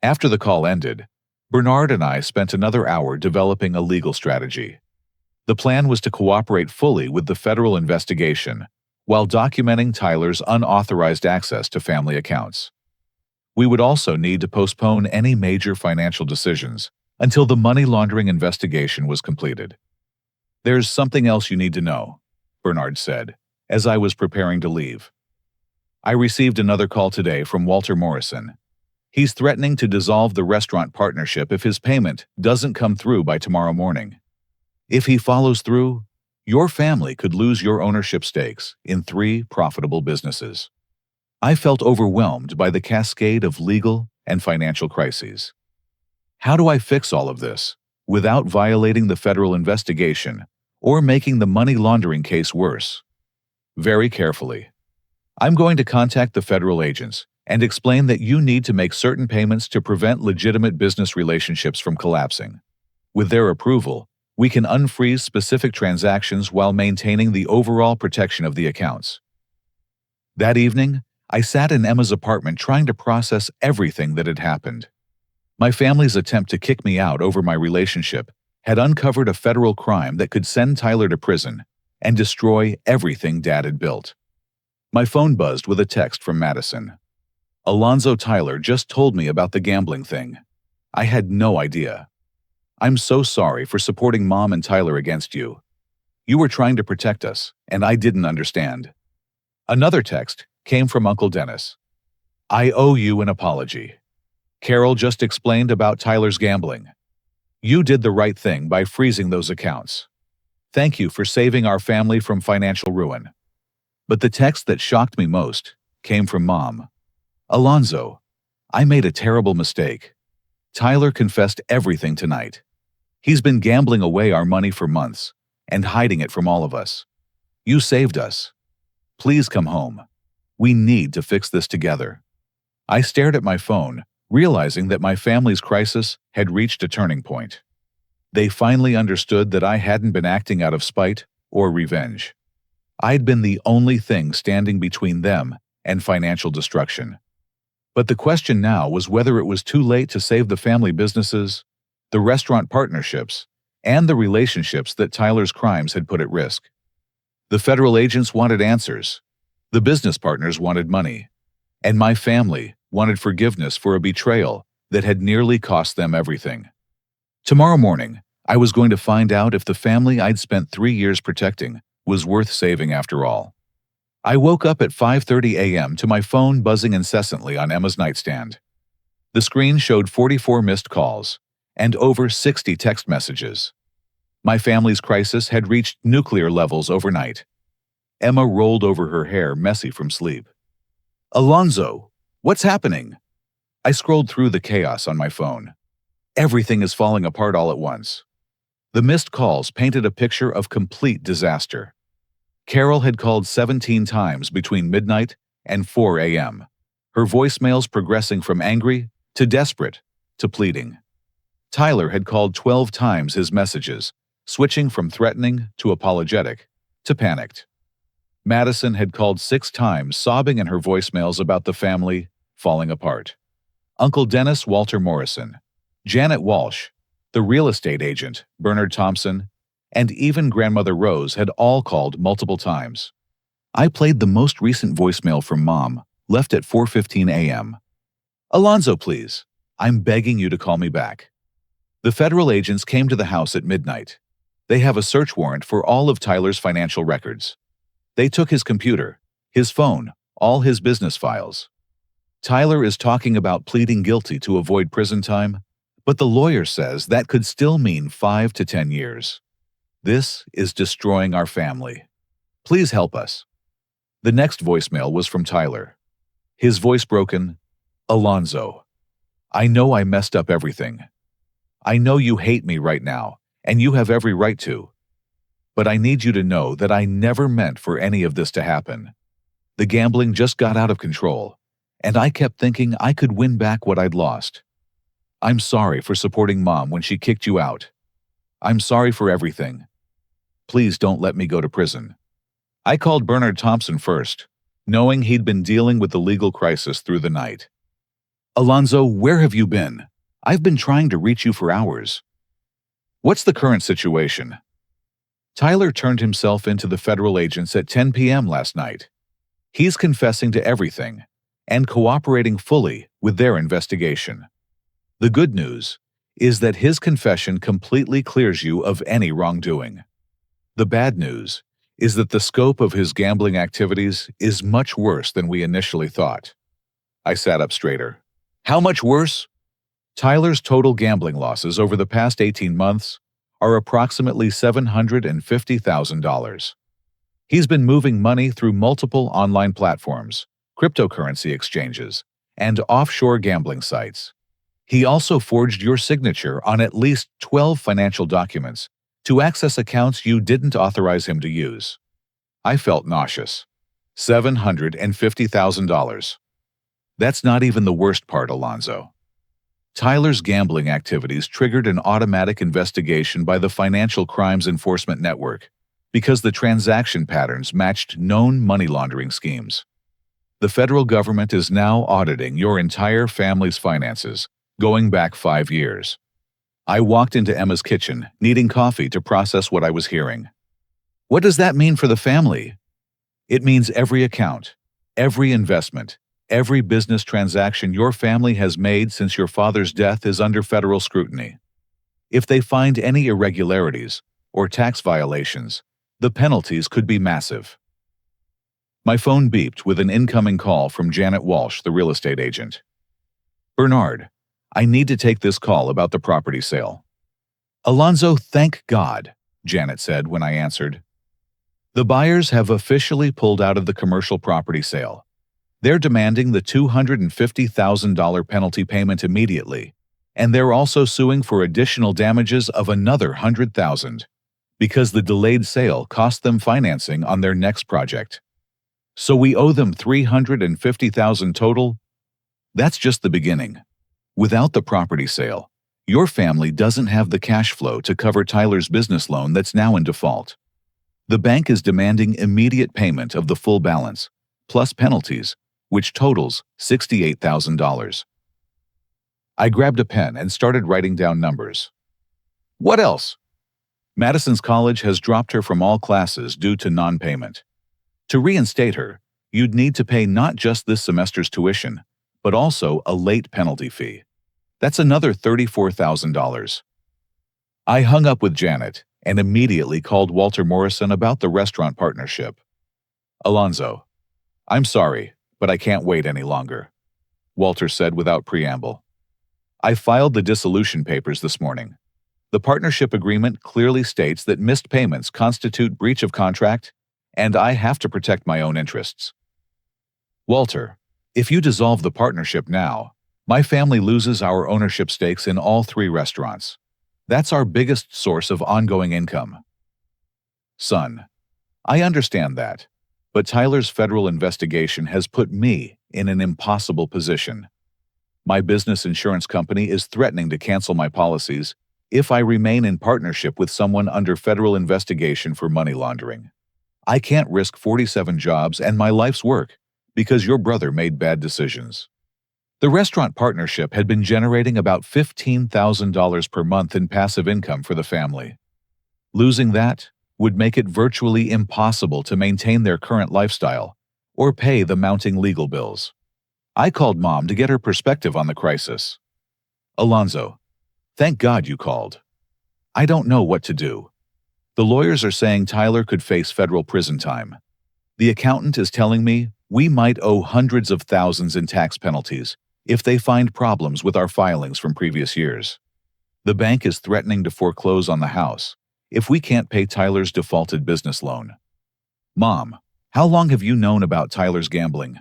After the call ended, Bernard and I spent another hour developing a legal strategy. The plan was to cooperate fully with the federal investigation while documenting Tyler's unauthorized access to family accounts. We would also need to postpone any major financial decisions until the money laundering investigation was completed. "There's something else you need to know," Bernard said, as I was preparing to leave. "I received another call today from Walter Morrison. He's threatening to dissolve the restaurant partnership if his payment doesn't come through by tomorrow morning. If he follows through, your family could lose your ownership stakes in 3 profitable businesses." I felt overwhelmed by the cascade of legal and financial crises. How do I fix all of this without violating the federal investigation or making the money laundering case worse? Very carefully. I'm going to contact the federal agents and explain that you need to make certain payments to prevent legitimate business relationships from collapsing. With their approval, we can unfreeze specific transactions while maintaining the overall protection of the accounts. That evening, I sat in Emma's apartment trying to process everything that had happened. My family's attempt to kick me out over my relationship had uncovered a federal crime that could send Tyler to prison and destroy everything Dad had built. My phone buzzed with a text from Madison. "Alonzo, Tyler just told me about the gambling thing. I had no idea. I'm so sorry for supporting Mom and Tyler against you. You were trying to protect us, and I didn't understand." Another text came from Uncle Dennis. "I owe you an apology. Carol just explained about Tyler's gambling. You did the right thing by freezing those accounts. Thank you for saving our family from financial ruin." But the text that shocked me most came from Mom. "Alonzo, I made a terrible mistake. Tyler confessed everything tonight. He's been gambling away our money for months and hiding it from all of us. You saved us. Please come home. We need to fix this together." I stared at my phone, realizing that my family's crisis had reached a turning point. They finally understood that I hadn't been acting out of spite or revenge. I'd been the only thing standing between them and financial destruction. But the question now was whether it was too late to save the family businesses, the restaurant partnerships, and the relationships that Tyler's crimes had put at risk. The federal agents wanted answers, the business partners wanted money, and my family wanted forgiveness for a betrayal that had nearly cost them everything. Tomorrow morning, I was going to find out if the family I'd spent 3 years protecting was worth saving after all. I woke up at 5:30 a.m. to my phone buzzing incessantly on Emma's nightstand. The screen showed 44 missed calls and over 60 text messages. My family's crisis had reached nuclear levels overnight. Emma rolled over her hair, messy from sleep. "Alonzo, what's happening?" I scrolled through the chaos on my phone. Everything is falling apart all at once. The missed calls painted a picture of complete disaster. Carol had called 17 times between midnight and 4 a.m., her voicemails progressing from angry to desperate to pleading. Tyler had called 12 times his messages, switching from threatening to apologetic to panicked. Madison had called 6 times, sobbing in her voicemails about the family falling apart. Uncle Dennis, Walter Morrison, Janet Walsh, the real estate agent, Bernard Thompson, and even Grandmother Rose had all called multiple times. I played the most recent voicemail from Mom, left at 4:15 a.m. "Alonzo, please. I'm begging you to call me back." The federal agents came to the house at midnight. They have a search warrant for all of Tyler's financial records. They took his computer, his phone, all his business files. Tyler is talking about pleading guilty to avoid prison time, but the lawyer says that could still mean 5 to 10 years. This is destroying our family. Please help us. The next voicemail was from Tyler. His voice broken. "Alonzo, I know I messed up everything. I know you hate me right now, and you have every right to. But I need you to know that I never meant for any of this to happen. The gambling just got out of control, and I kept thinking I could win back what I'd lost. I'm sorry for supporting Mom when she kicked you out. I'm sorry for everything. Please don't let me go to prison." I called Bernard Thompson first, knowing he'd been dealing with the legal crisis through the night. "Alonzo, where have you been? I've been trying to reach you for hours. What's the current situation?" Tyler turned himself into the federal agents at 10 p.m. last night. He's confessing to everything and cooperating fully with their investigation. The good news is that his confession completely clears you of any wrongdoing. The bad news is that the scope of his gambling activities is much worse than we initially thought. I sat up straighter. How much worse? Tyler's total gambling losses over the past 18 months are approximately $750,000. He's been moving money through multiple online platforms, cryptocurrency exchanges, and offshore gambling sites. He also forged your signature on at least 12 financial documents to access accounts you didn't authorize him to use. I felt nauseous. $750,000. That's not even the worst part, Alonzo. Tyler's gambling activities triggered an automatic investigation by the Financial Crimes Enforcement Network because the transaction patterns matched known money laundering schemes. The federal government is now auditing your entire family's finances, going back 5 years. I walked into Emma's kitchen, needing coffee to process what I was hearing. What does that mean for the family? It means every account, every investment, every business transaction your family has made since your father's death is under federal scrutiny. If they find any irregularities or tax violations, the penalties could be massive. My phone beeped with an incoming call from Janet Walsh, the real estate agent. Bernard, I need to take this call about the property sale. Alonzo, thank God, Janet said when I answered. The buyers have officially pulled out of the commercial property sale. They're demanding the $250,000 penalty payment immediately, and they're also suing for additional damages of another $100,000 because the delayed sale cost them financing on their next project. So we owe them $350,000 total? That's just the beginning. Without the property sale, your family doesn't have the cash flow to cover Tyler's business loan that's now in default. The bank is demanding immediate payment of the full balance, plus penalties, which totals $68,000. I grabbed a pen and started writing down numbers. What else? Madison's college has dropped her from all classes due to non-payment. To reinstate her, you'd need to pay not just this semester's tuition, but also a late penalty fee. That's another $34,000. I hung up with Janet and immediately called Walter Morrison about the restaurant partnership. Alonzo, I'm sorry, but I can't wait any longer, Walter said without preamble. I filed the dissolution papers this morning. The partnership agreement clearly states that missed payments constitute breach of contract, and I have to protect my own interests. Walter, if you dissolve the partnership now, my family loses our ownership stakes in all 3 restaurants. That's our biggest source of ongoing income. Son, I understand that, but Tyler's federal investigation has put me in an impossible position. My business insurance company is threatening to cancel my policies if I remain in partnership with someone under federal investigation for money laundering. I can't risk 47 jobs and my life's work because your brother made bad decisions. The restaurant partnership had been generating about $15,000 per month in passive income for the family. Losing that would make it virtually impossible to maintain their current lifestyle or pay the mounting legal bills. I called Mom to get her perspective on the crisis. Alonzo, thank God you called. I don't know what to do. The lawyers are saying Tyler could face federal prison time. The accountant is telling me we might owe hundreds of thousands in tax penalties if they find problems with our filings from previous years. The bank is threatening to foreclose on the house if we can't pay Tyler's defaulted business loan. Mom, how long have you known about Tyler's gambling?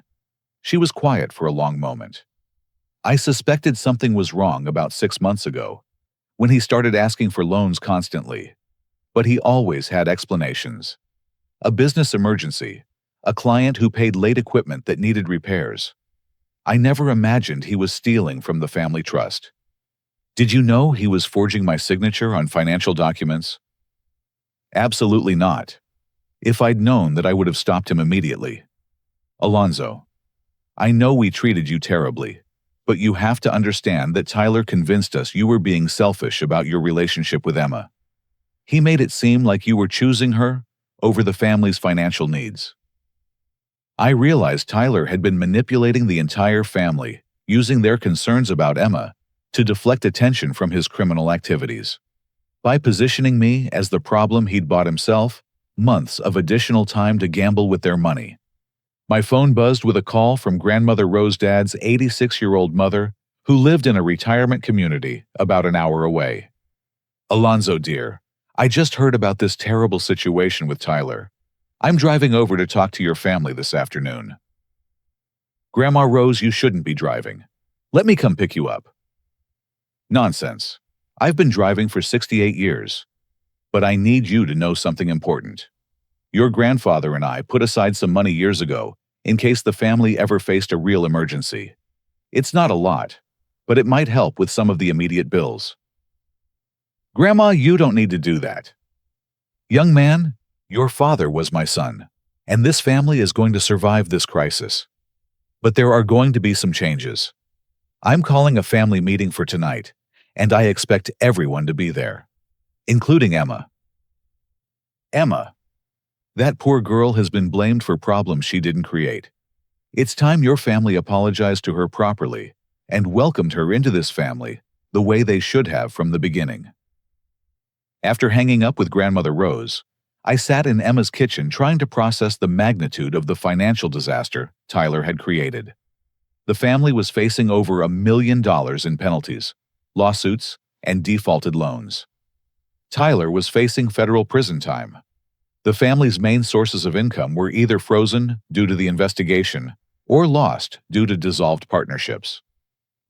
She was quiet for a long moment. I suspected something was wrong about 6 months ago, when he started asking for loans constantly. But he always had explanations. A business emergency, a client who paid late equipment that needed repairs. I never imagined he was stealing from the family trust. Did you know he was forging my signature on financial documents? Absolutely not. If I'd known that, I would have stopped him immediately. Alonzo, I know we treated you terribly, but you have to understand that Tyler convinced us you were being selfish about your relationship with Emma. He made it seem like you were choosing her over the family's financial needs. I realized Tyler had been manipulating the entire family, using their concerns about Emma to deflect attention from his criminal activities. By positioning me as the problem he'd bought himself, months of additional time to gamble with their money. My phone buzzed with a call from Grandmother Rosedad's 86-year-old mother, who lived in a retirement community about an hour away. Alonzo, dear, I just heard about this terrible situation with Tyler. I'm driving over to talk to your family this afternoon. Grandma Rose, you shouldn't be driving. Let me come pick you up. Nonsense. I've been driving for 68 years. But I need you to know something important. Your grandfather and I put aside some money years ago in case the family ever faced a real emergency. It's not a lot, but it might help with some of the immediate bills. Grandma, you don't need to do that. Young man, your father was my son, and this family is going to survive this crisis. But there are going to be some changes. I'm calling a family meeting for tonight, and I expect everyone to be there, including Emma. Emma, that poor girl has been blamed for problems she didn't create. It's time your family apologized to her properly and welcomed her into this family the way they should have from the beginning. After hanging up with Grandmother Rose, I sat in Emma's kitchen trying to process the magnitude of the financial disaster Tyler had created. The family was facing over $1 million in penalties, lawsuits, and defaulted loans. Tyler was facing federal prison time. The family's main sources of income were either frozen due to the investigation or lost due to dissolved partnerships.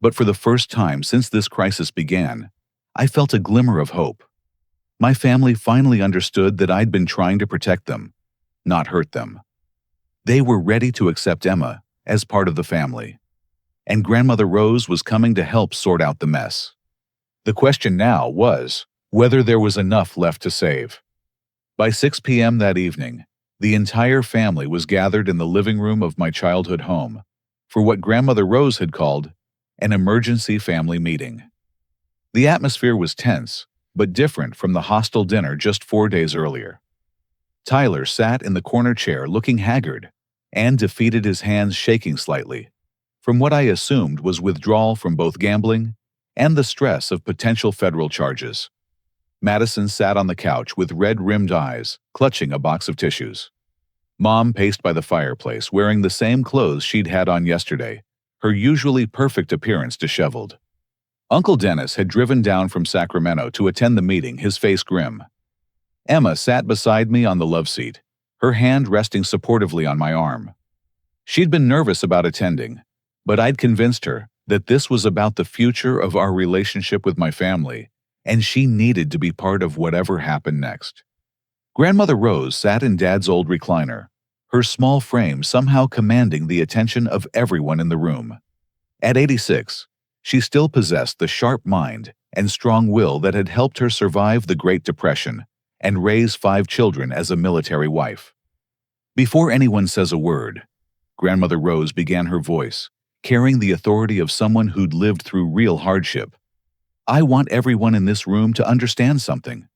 But for the first time since this crisis began, I felt a glimmer of hope. My family finally understood that I'd been trying to protect them, not hurt them. They were ready to accept Emma as part of the family, and Grandmother Rose was coming to help sort out the mess. The question now was whether there was enough left to save. By 6 p.m. that evening, the entire family was gathered in the living room of my childhood home for what Grandmother Rose had called an emergency family meeting. The atmosphere was tense, but different from the hostile dinner just 4 days earlier. Tyler sat in the corner chair looking haggard and defeated, his hands shaking slightly, from what I assumed was withdrawal from both gambling and the stress of potential federal charges. Madison sat on the couch with red-rimmed eyes, clutching a box of tissues. Mom paced by the fireplace, wearing the same clothes she'd had on yesterday, her usually perfect appearance disheveled. Uncle Dennis had driven down from Sacramento to attend the meeting, his face grim. Emma sat beside me on the love seat, her hand resting supportively on my arm. She'd been nervous about attending, but I'd convinced her that this was about the future of our relationship with my family, and she needed to be part of whatever happened next. Grandmother Rose sat in Dad's old recliner, her small frame somehow commanding the attention of everyone in the room. At 86, she still possessed the sharp mind and strong will that had helped her survive the Great Depression and raise 5 children as a military wife. Before anyone says a word, Grandmother Rose began her voice, carrying the authority of someone who'd lived through real hardship. I want everyone in this room to understand something.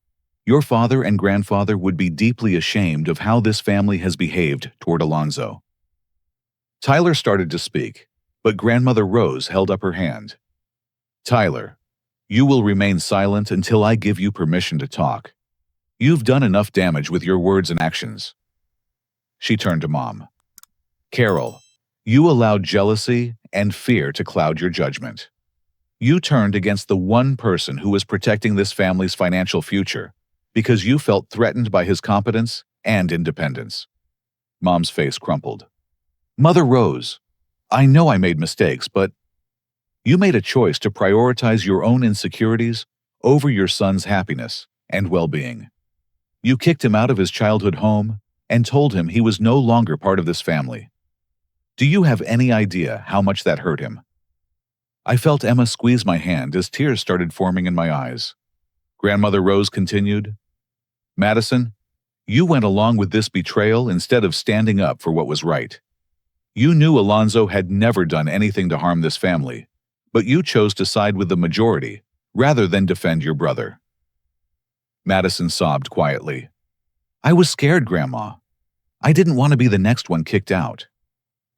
Your father and grandfather would be deeply ashamed of how this family has behaved toward Alonzo. Tyler started to speak, but Grandmother Rose held up her hand. Tyler, you will remain silent until I give you permission to talk. You've done enough damage with your words and actions. She turned to Mom. Carol, you allowed jealousy and fear to cloud your judgment. You turned against the one person who was protecting this family's financial future because you felt threatened by his competence and independence. Mom's face crumpled. Mother Rose, I know I made mistakes, but you made a choice to prioritize your own insecurities over your son's happiness and well-being. You kicked him out of his childhood home and told him he was no longer part of this family. Do you have any idea how much that hurt him? I felt Emma squeeze my hand as tears started forming in my eyes. Grandmother Rose continued, Madison, you went along with this betrayal instead of standing up for what was right. You knew Alonzo had never done anything to harm this family, but you chose to side with the majority rather than defend your brother. Madison sobbed quietly. I was scared, Grandma. I didn't want to be the next one kicked out.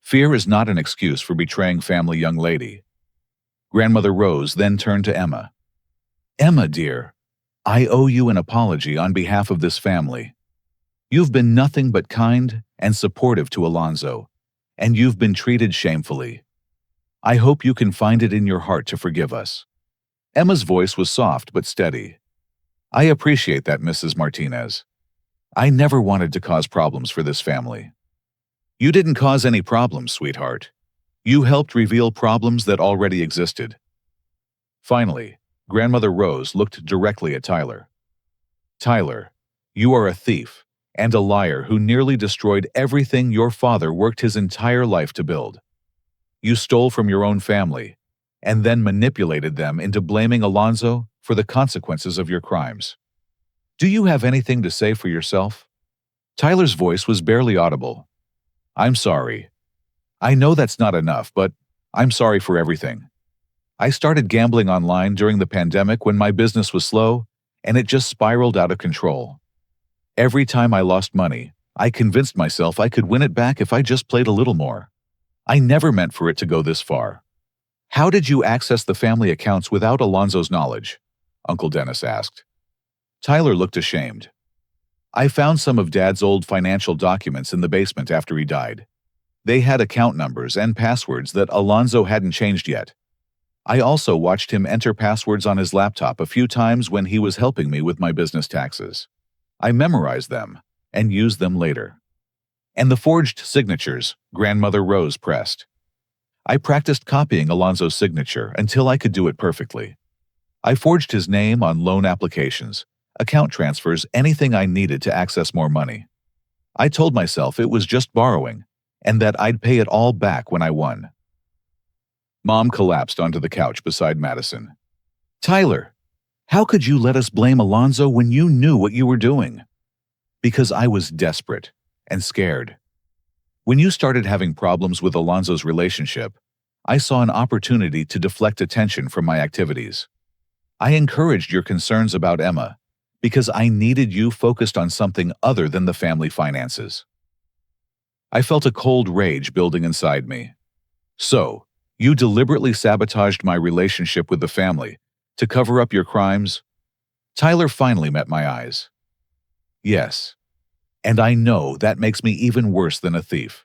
Fear is not an excuse for betraying family, young lady. Grandmother Rose then turned to Emma. Emma, dear, I owe you an apology on behalf of this family. You've been nothing but kind and supportive to Alonzo, and you've been treated shamefully. I hope you can find it in your heart to forgive us. Emma's voice was soft but steady. I appreciate that, Mrs. Martinez. I never wanted to cause problems for this family. You didn't cause any problems, sweetheart. You helped reveal problems that already existed. Finally, Grandmother Rose looked directly at Tyler. Tyler, you are a thief and a liar who nearly destroyed everything your father worked his entire life to build. You stole from your own family, and then manipulated them into blaming Alonzo for the consequences of your crimes. Do you have anything to say for yourself? Tyler's voice was barely audible. I'm sorry. I know that's not enough, but I'm sorry for everything. I started gambling online during the pandemic when my business was slow, and it just spiraled out of control. Every time I lost money, I convinced myself I could win it back if I just played a little more. I never meant for it to go this far. How did you access the family accounts without Alonzo's knowledge? Uncle Dennis asked. Tyler looked ashamed. I found some of Dad's old financial documents in the basement after he died. They had account numbers and passwords that Alonzo hadn't changed yet. I also watched him enter passwords on his laptop a few times when he was helping me with my business taxes. I memorized them and used them later. And the forged signatures Grandmother Rose pressed. I practiced copying Alonzo's signature until I could do it perfectly. I forged his name on loan applications, account transfers, anything I needed to access more money. I told myself it was just borrowing and that I'd pay it all back when I won. Mom collapsed onto the couch beside Madison. Tyler, how could you let us blame Alonzo when you knew what you were doing? Because I was desperate and scared. When you started having problems with Alonzo's relationship, I saw an opportunity to deflect attention from my activities. I encouraged your concerns about Emma because I needed you focused on something other than the family finances. I felt a cold rage building inside me. So, you deliberately sabotaged my relationship with the family to cover up your crimes? Tyler finally met my eyes. Yes. And I know that makes me even worse than a thief.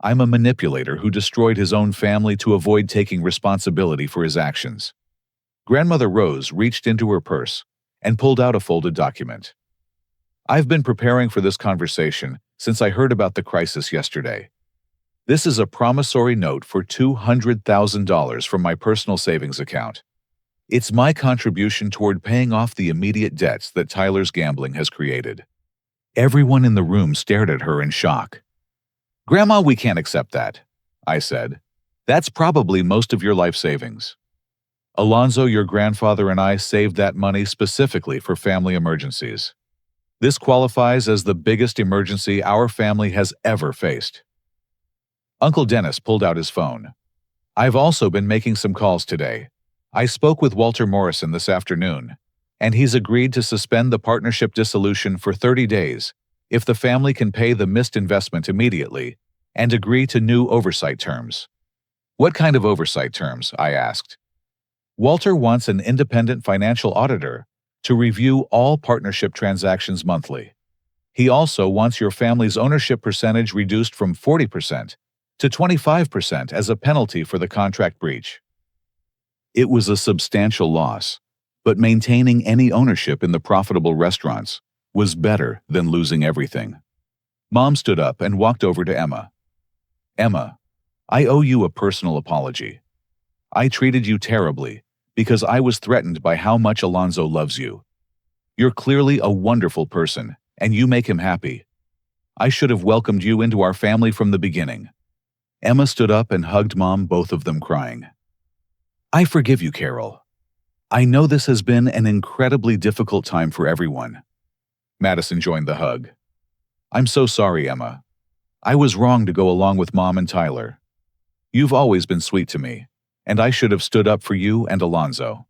I'm a manipulator who destroyed his own family to avoid taking responsibility for his actions. Grandmother Rose reached into her purse and pulled out a folded document. I've been preparing for this conversation since I heard about the crisis yesterday. This is a promissory note for $200,000 from my personal savings account. It's my contribution toward paying off the immediate debts that Tyler's gambling has created. Everyone in the room stared at her in shock. Grandma, we can't accept that, I said. That's probably most of your life savings. Alonzo, your grandfather, and I saved that money specifically for family emergencies. This qualifies as the biggest emergency our family has ever faced. Uncle Dennis pulled out his phone. I've also been making some calls today. I spoke with Walter Morrison this afternoon, and he's agreed to suspend the partnership dissolution for 30 days if the family can pay the missed investment immediately and agree to new oversight terms. What kind of oversight terms? I asked. Walter wants an independent financial auditor to review all partnership transactions monthly. He also wants your family's ownership percentage reduced from 40% to 25% as a penalty for the contract breach. It was a substantial loss, but maintaining any ownership in the profitable restaurants was better than losing everything. Mom stood up and walked over to Emma. Emma, I owe you a personal apology. I treated you terribly because I was threatened by how much Alonzo loves you. You're clearly a wonderful person, and you make him happy. I should have welcomed you into our family from the beginning. Emma stood up and hugged Mom, both of them crying. I forgive you, Carol. I know this has been an incredibly difficult time for everyone. Madison joined the hug. I'm so sorry, Emma. I was wrong to go along with Mom and Tyler. You've always been sweet to me, and I should have stood up for you and Alonzo.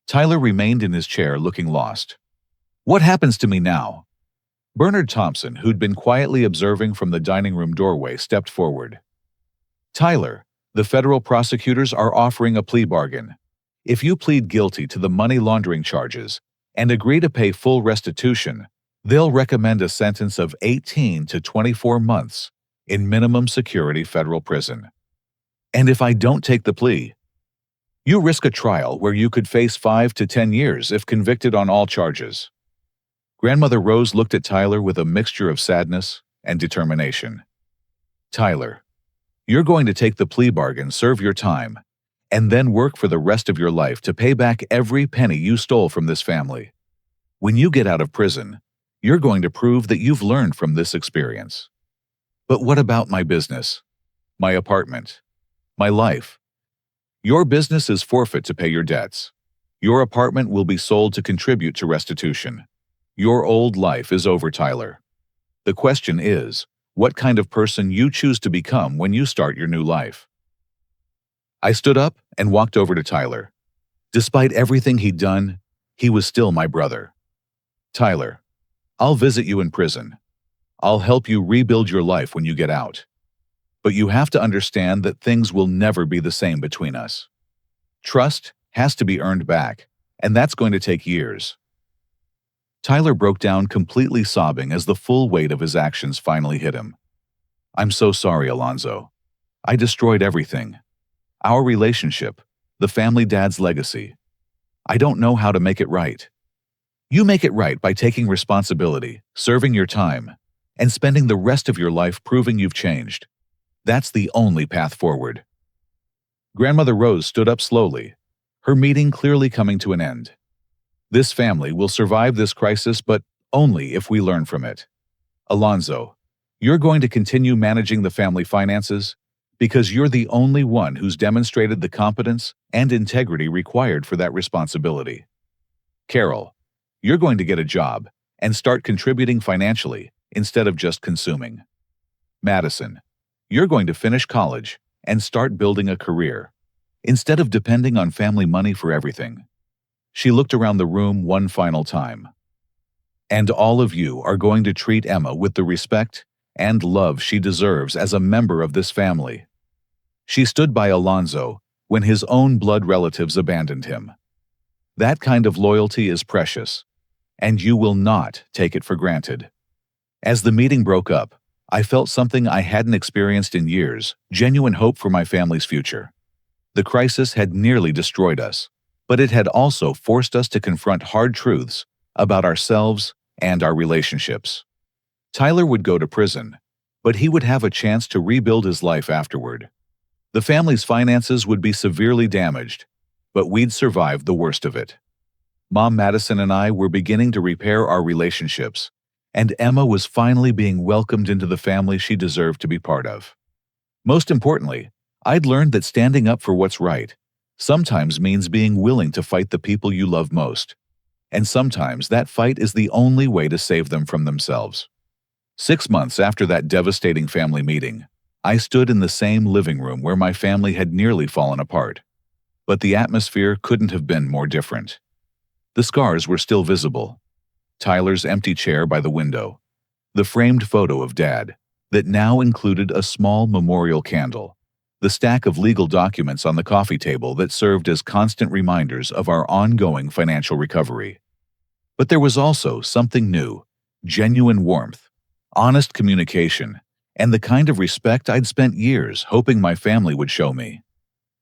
Tyler remained in his chair looking lost. What happens to me now? Bernard Thompson, who'd been quietly observing from the dining room doorway, stepped forward. Tyler, the federal prosecutors are offering a plea bargain. If you plead guilty to the money laundering charges and agree to pay full restitution, they'll recommend a sentence of 18 to 24 months in minimum security federal prison. And if I don't take the plea, you risk a trial where you could face 5 to 10 years if convicted on all charges. Grandmother Rose looked at Tyler with a mixture of sadness and determination. Tyler, you're going to take the plea bargain, serve your time, and then work for the rest of your life to pay back every penny you stole from this family. When you get out of prison, you're going to prove that you've learned from this experience. But what about my business, my apartment, my life? Your business is forfeit to pay your debts. Your apartment will be sold to contribute to restitution. Your old life is over, Tyler. The question is, what kind of person you choose to become when you start your new life. I stood up and walked over to Tyler. Despite everything he'd done, he was still my brother. Tyler, I'll visit you in prison. I'll help you rebuild your life when you get out. But you have to understand that things will never be the same between us. Trust has to be earned back, and that's going to take years. Tyler broke down, completely sobbing as the full weight of his actions finally hit him. I'm so sorry, Alonzo. I destroyed everything. Our relationship, the family dad's legacy. I don't know how to make it right. You make it right by taking responsibility, serving your time, and spending the rest of your life proving you've changed. That's the only path forward. Grandmother Rose stood up slowly, her meeting clearly coming to an end. This family will survive this crisis, but only if we learn from it. Alonzo, you're going to continue managing the family finances because you're the only one who's demonstrated the competence and integrity required for that responsibility. Carol, you're going to get a job and start contributing financially instead of just consuming. Madison, you're going to finish college and start building a career instead of depending on family money for everything. She looked around the room one final time. And all of you are going to treat Emma with the respect and love she deserves as a member of this family. She stood by Alonzo when his own blood relatives abandoned him. That kind of loyalty is precious, and you will not take it for granted. As the meeting broke up, I felt something I hadn't experienced in years, genuine hope for my family's future. The crisis had nearly destroyed us, but it had also forced us to confront hard truths about ourselves and our relationships. Tyler would go to prison, but he would have a chance to rebuild his life afterward. The family's finances would be severely damaged, but we'd survive the worst of it. Mom Madison and I were beginning to repair our relationships, and Emma was finally being welcomed into the family she deserved to be part of. Most importantly, I'd learned that standing up for what's right sometimes means being willing to fight the people you love most, and sometimes that fight is the only way to save them from themselves. 6 months after that devastating family meeting, I stood in the same living room where my family had nearly fallen apart. But the atmosphere couldn't have been more different. The scars were still visible. Tyler's empty chair by the window, the framed photo of Dad that now included a small memorial candle, the stack of legal documents on the coffee table that served as constant reminders of our ongoing financial recovery. But there was also something new, genuine warmth, honest communication, and the kind of respect I'd spent years hoping my family would show me.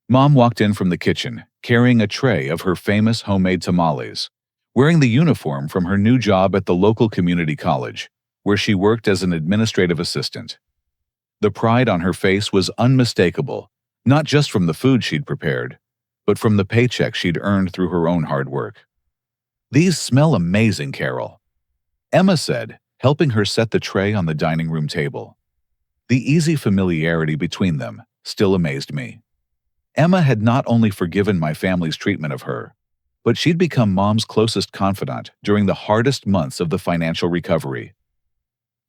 Mom walked in from the kitchen, carrying a tray of her famous homemade tamales, wearing the uniform from her new job at the local community college, where she worked as an administrative assistant. The pride on her face was unmistakable, not just from the food she'd prepared, but from the paycheck she'd earned through her own hard work. "These smell amazing, Carol," Emma said, helping her set the tray on the dining room table. The easy familiarity between them still amazed me. Emma had not only forgiven my family's treatment of her, but she'd become Mom's closest confidant during the hardest months of the financial recovery.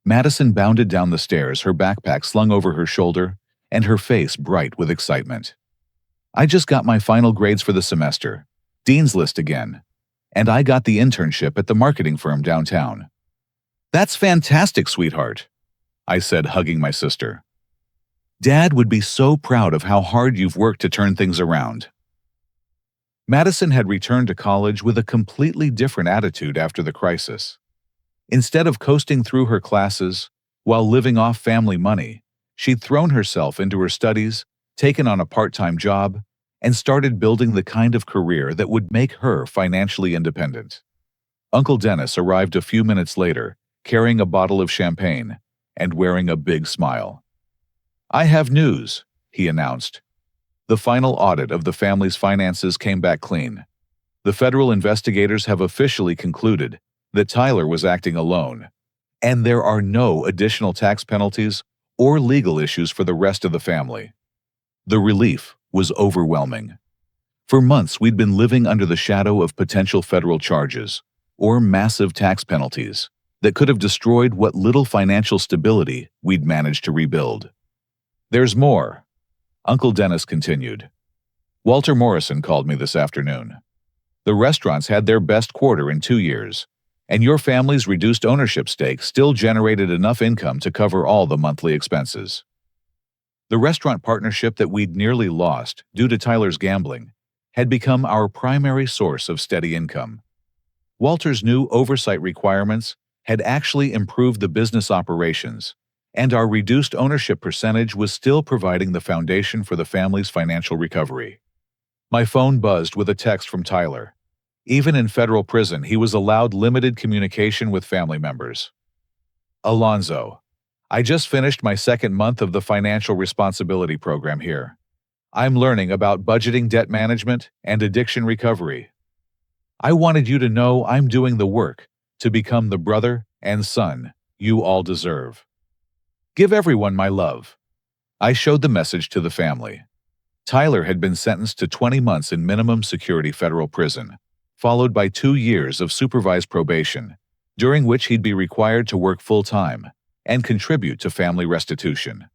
Madison bounded down the stairs, her backpack slung over her shoulder, and her face bright with excitement. "I just got my final grades for the semester, Dean's List again, and I got the internship at the marketing firm downtown." "That's fantastic, sweetheart," I said, hugging my sister. "Dad would be so proud of how hard you've worked to turn things around." Madison had returned to college with a completely different attitude after the crisis. Instead of coasting through her classes while living off family money, she'd thrown herself into her studies, taken on a part-time job, and started building the kind of career that would make her financially independent. Uncle Dennis arrived a few minutes later, carrying a bottle of champagne and wearing a big smile. "I have news," he announced. The final audit of the family's finances came back clean. The federal investigators have officially concluded that Tyler was acting alone, and there are no additional tax penalties or legal issues for the rest of the family. The relief was overwhelming. For months, we'd been living under the shadow of potential federal charges or massive tax penalties that could have destroyed what little financial stability we'd managed to rebuild. There's more, Uncle Dennis continued. Walter Morrison called me this afternoon. The restaurants had their best quarter in 2 years, and your family's reduced ownership stake still generated enough income to cover all the monthly expenses. The restaurant partnership that we'd nearly lost due to Tyler's gambling had become our primary source of steady income. Walter's new oversight requirements had actually improved the business operations, and our reduced ownership percentage was still providing the foundation for the family's financial recovery. My phone buzzed with a text from Tyler. Even in federal prison, he was allowed limited communication with family members. Alonzo, I just finished my second month of the financial responsibility program here. I'm learning about budgeting, debt management, and addiction recovery. I wanted you to know I'm doing the work to become the brother and son you all deserve. Give everyone my love. I showed the message to the family. Tyler had been sentenced to 20 months in minimum security federal prison, followed by 2 years of supervised probation, during which he'd be required to work full-time and contribute to family restitution.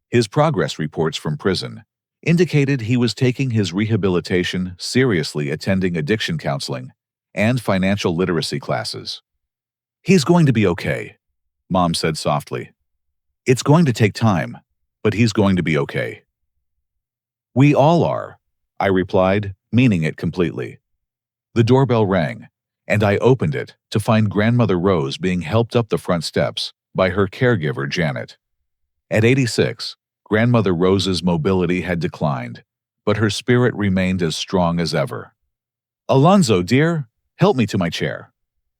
His progress reports from prison indicated he was taking his rehabilitation seriously, attending addiction counseling and financial literacy classes. He's going to be okay, Mom said softly. It's going to take time, but he's going to be okay. We all are, I replied, meaning it completely. The doorbell rang, and I opened it to find Grandmother Rose being helped up the front steps by her caregiver, Janet. At 86, Grandmother Rose's mobility had declined, but her spirit remained as strong as ever. Alonzo, dear, help me to my chair.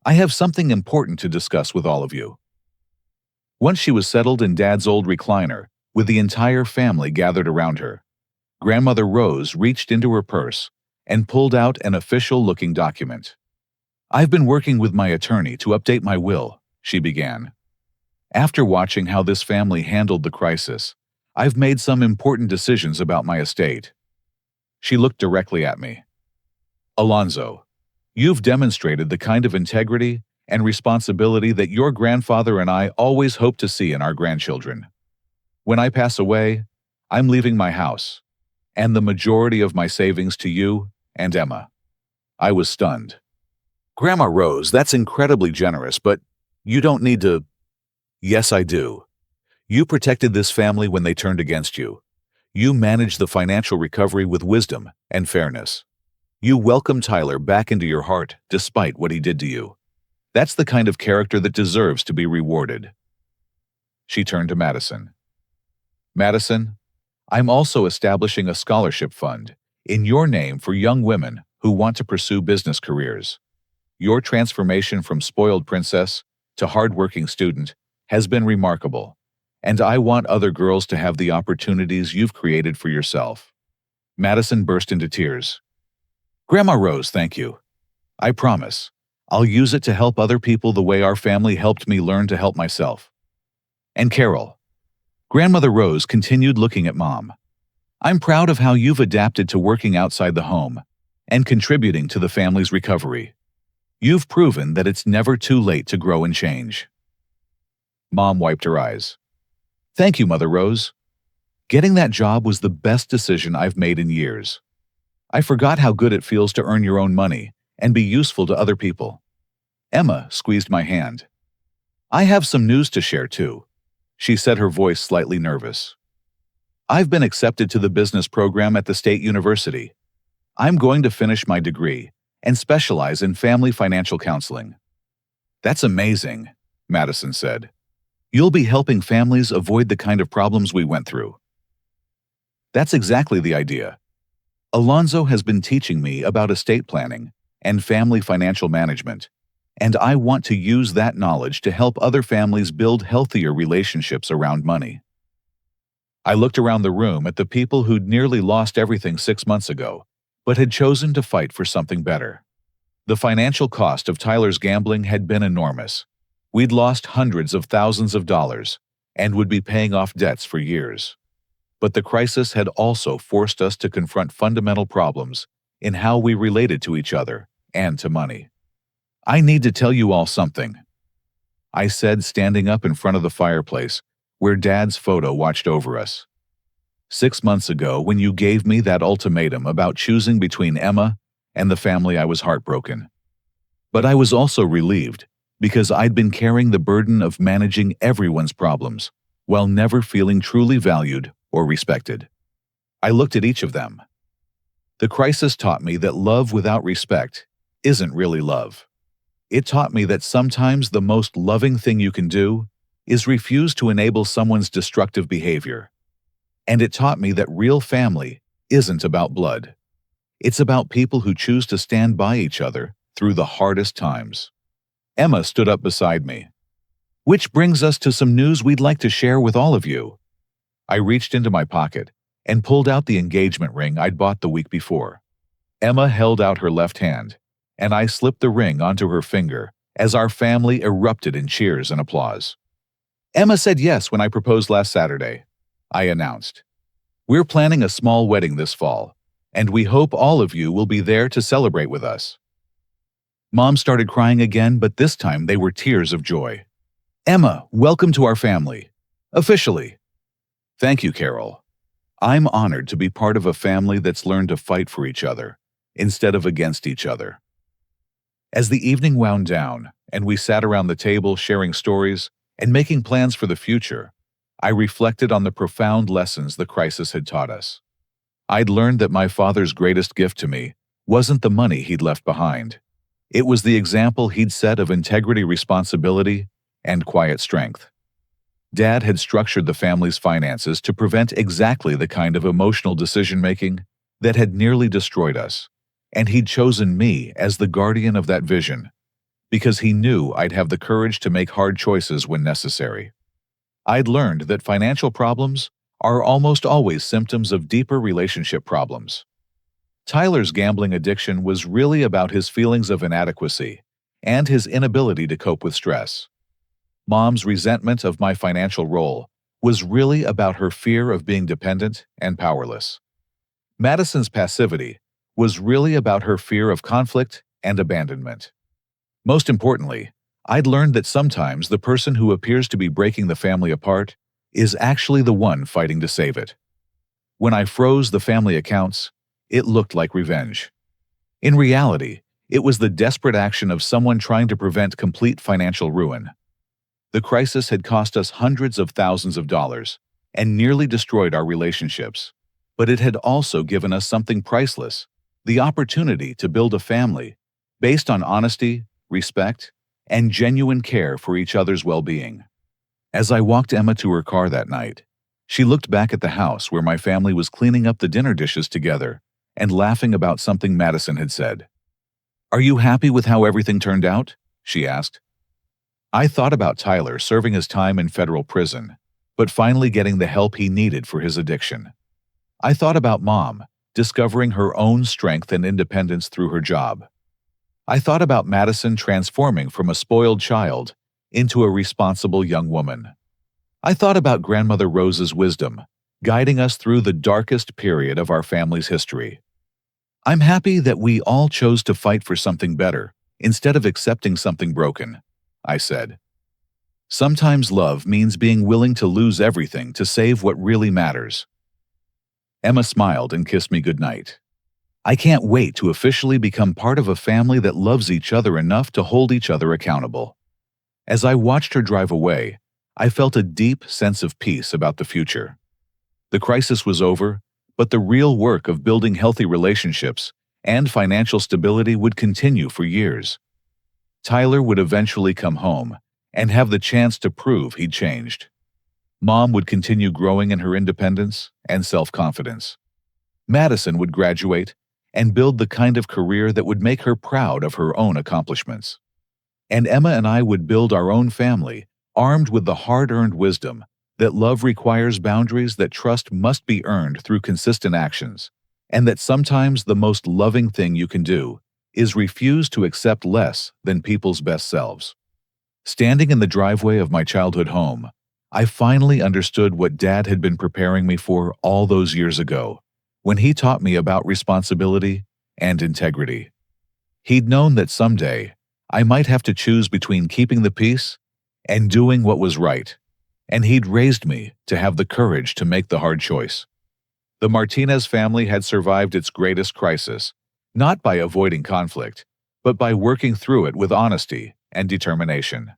I have something important to discuss with all of you. Once she was settled in Dad's old recliner, with the entire family gathered around her, Grandmother Rose reached into her purse and pulled out an official-looking document. I've been working with my attorney to update my will, she began. After watching how this family handled the crisis, I've made some important decisions about my estate. She looked directly at me. Alonzo, you've demonstrated the kind of integrity and responsibility that your grandfather and I always hope to see in our grandchildren. When I pass away, I'm leaving my house, and the majority of my savings to you and Emma. I was stunned. Grandma Rose, that's incredibly generous, but you don't need to. Yes, I do. You protected this family when they turned against you. You managed the financial recovery with wisdom and fairness. You welcomed Tyler back into your heart despite what he did to you. That's the kind of character that deserves to be rewarded. She turned to Madison. Madison, I'm also establishing a scholarship fund in your name for young women who want to pursue business careers. Your transformation from spoiled princess to hardworking student has been remarkable, and I want other girls to have the opportunities you've created for yourself. Madison burst into tears. Grandma Rose, thank you. I promise, I'll use it to help other people the way our family helped me learn to help myself. And Carol. Grandmother Rose continued looking at Mom. I'm proud of how you've adapted to working outside the home and contributing to the family's recovery. You've proven that it's never too late to grow and change. Mom wiped her eyes. Thank you, Mother Rose. Getting that job was the best decision I've made in years. I forgot how good it feels to earn your own money and be useful to other people. Emma squeezed my hand. I have some news to share too, she said, her voice slightly nervous. I've been accepted to the business program at the State University. I'm going to finish my degree and specialize in family financial counseling. That's amazing, Madison said. You'll be helping families avoid the kind of problems we went through. That's exactly the idea. Alonzo has been teaching me about estate planning and family financial management, and I want to use that knowledge to help other families build healthier relationships around money. I looked around the room at the people who'd nearly lost everything 6 months ago, but had chosen to fight for something better. The financial cost of Tyler's gambling had been enormous. We'd lost hundreds of thousands of dollars and would be paying off debts for years. But the crisis had also forced us to confront fundamental problems in how we related to each other and to money. "I need to tell you all something," I said, standing up in front of the fireplace where Dad's photo watched over us. "6 months ago, when you gave me that ultimatum about choosing between Emma and the family, I was heartbroken. But I was also relieved, because I'd been carrying the burden of managing everyone's problems while never feeling truly valued or respected." I looked at each of them. The crisis taught me that love without respect isn't really love. It taught me that sometimes the most loving thing you can do is refuse to enable someone's destructive behavior. And it taught me that real family isn't about blood. It's about people who choose to stand by each other through the hardest times. Emma stood up beside me. "Which brings us to some news we'd like to share with all of you." I reached into my pocket and pulled out the engagement ring I'd bought the week before. Emma held out her left hand, and I slipped the ring onto her finger as our family erupted in cheers and applause. "Emma said yes when I proposed last Saturday," I announced. "We're planning a small wedding this fall, and we hope all of you will be there to celebrate with us." Mom started crying again, but this time they were tears of joy. "Emma, welcome to our family. Officially." "Thank you, Carol. I'm honored to be part of a family that's learned to fight for each other instead of against each other." As the evening wound down and we sat around the table sharing stories and making plans for the future, I reflected on the profound lessons the crisis had taught us. I'd learned that my father's greatest gift to me wasn't the money he'd left behind. It was the example he'd set of integrity, responsibility, and quiet strength. Dad had structured the family's finances to prevent exactly the kind of emotional decision-making that had nearly destroyed us, and he'd chosen me as the guardian of that vision, because he knew I'd have the courage to make hard choices when necessary. I'd learned that financial problems are almost always symptoms of deeper relationship problems. Tyler's gambling addiction was really about his feelings of inadequacy and his inability to cope with stress. Mom's resentment of my financial role was really about her fear of being dependent and powerless. Madison's passivity was really about her fear of conflict and abandonment. Most importantly, I'd learned that sometimes the person who appears to be breaking the family apart is actually the one fighting to save it. When I froze the family accounts, it looked like revenge. In reality, it was the desperate action of someone trying to prevent complete financial ruin. The crisis had cost us hundreds of thousands of dollars and nearly destroyed our relationships, but it had also given us something priceless: the opportunity to build a family based on honesty, respect, and genuine care for each other's well-being. As I walked Emma to her car that night, she looked back at the house where my family was cleaning up the dinner dishes together and laughing about something Madison had said. "Are you happy with how everything turned out?" she asked. I thought about Tyler serving his time in federal prison, but finally getting the help he needed for his addiction. I thought about Mom discovering her own strength and independence through her job. I thought about Madison transforming from a spoiled child into a responsible young woman. I thought about Grandmother Rose's wisdom, guiding us through the darkest period of our family's history. I'm happy that we all chose to fight for something better instead of accepting something broken, I said. Sometimes love means being willing to lose everything to save what really matters. Emma smiled and kissed me goodnight. I can't wait to officially become part of a family that loves each other enough to hold each other accountable. As I watched her drive away, I felt a deep sense of peace about the future. The crisis was over, but the real work of building healthy relationships and financial stability would continue for years. Tyler would eventually come home and have the chance to prove he'd changed. Mom would continue growing in her independence and self-confidence. Madison would graduate and build the kind of career that would make her proud of her own accomplishments. And Emma and I would build our own family, armed with the hard-earned wisdom that love requires boundaries, that trust must be earned through consistent actions, and that sometimes the most loving thing you can do is refuse to accept less than people's best selves. Standing in the driveway of my childhood home, I finally understood what Dad had been preparing me for all those years ago, when he taught me about responsibility and integrity. He'd known that someday I might have to choose between keeping the peace and doing what was right, and he'd raised me to have the courage to make the hard choice. The Martinez family had survived its greatest crisis, not by avoiding conflict, but by working through it with honesty and determination.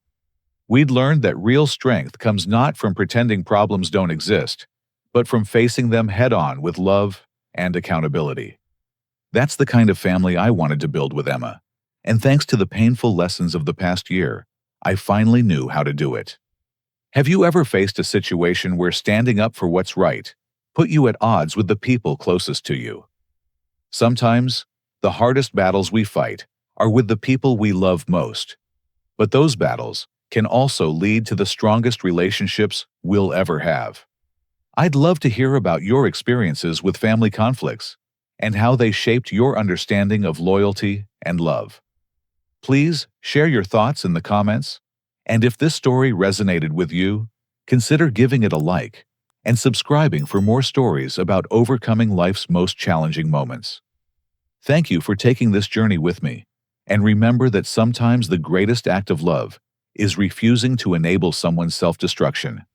We'd learned that real strength comes not from pretending problems don't exist, but from facing them head-on with love and accountability. That's the kind of family I wanted to build with Emma, and thanks to the painful lessons of the past year, I finally knew how to do it. Have you ever faced a situation where standing up for what's right put you at odds with the people closest to you? Sometimes, the hardest battles we fight are with the people we love most, but those battles can also lead to the strongest relationships we'll ever have. I'd love to hear about your experiences with family conflicts and how they shaped your understanding of loyalty and love. Please share your thoughts in the comments, and if this story resonated with you, consider giving it a like and subscribing for more stories about overcoming life's most challenging moments. Thank you for taking this journey with me, and remember that sometimes the greatest act of love is refusing to enable someone's self-destruction.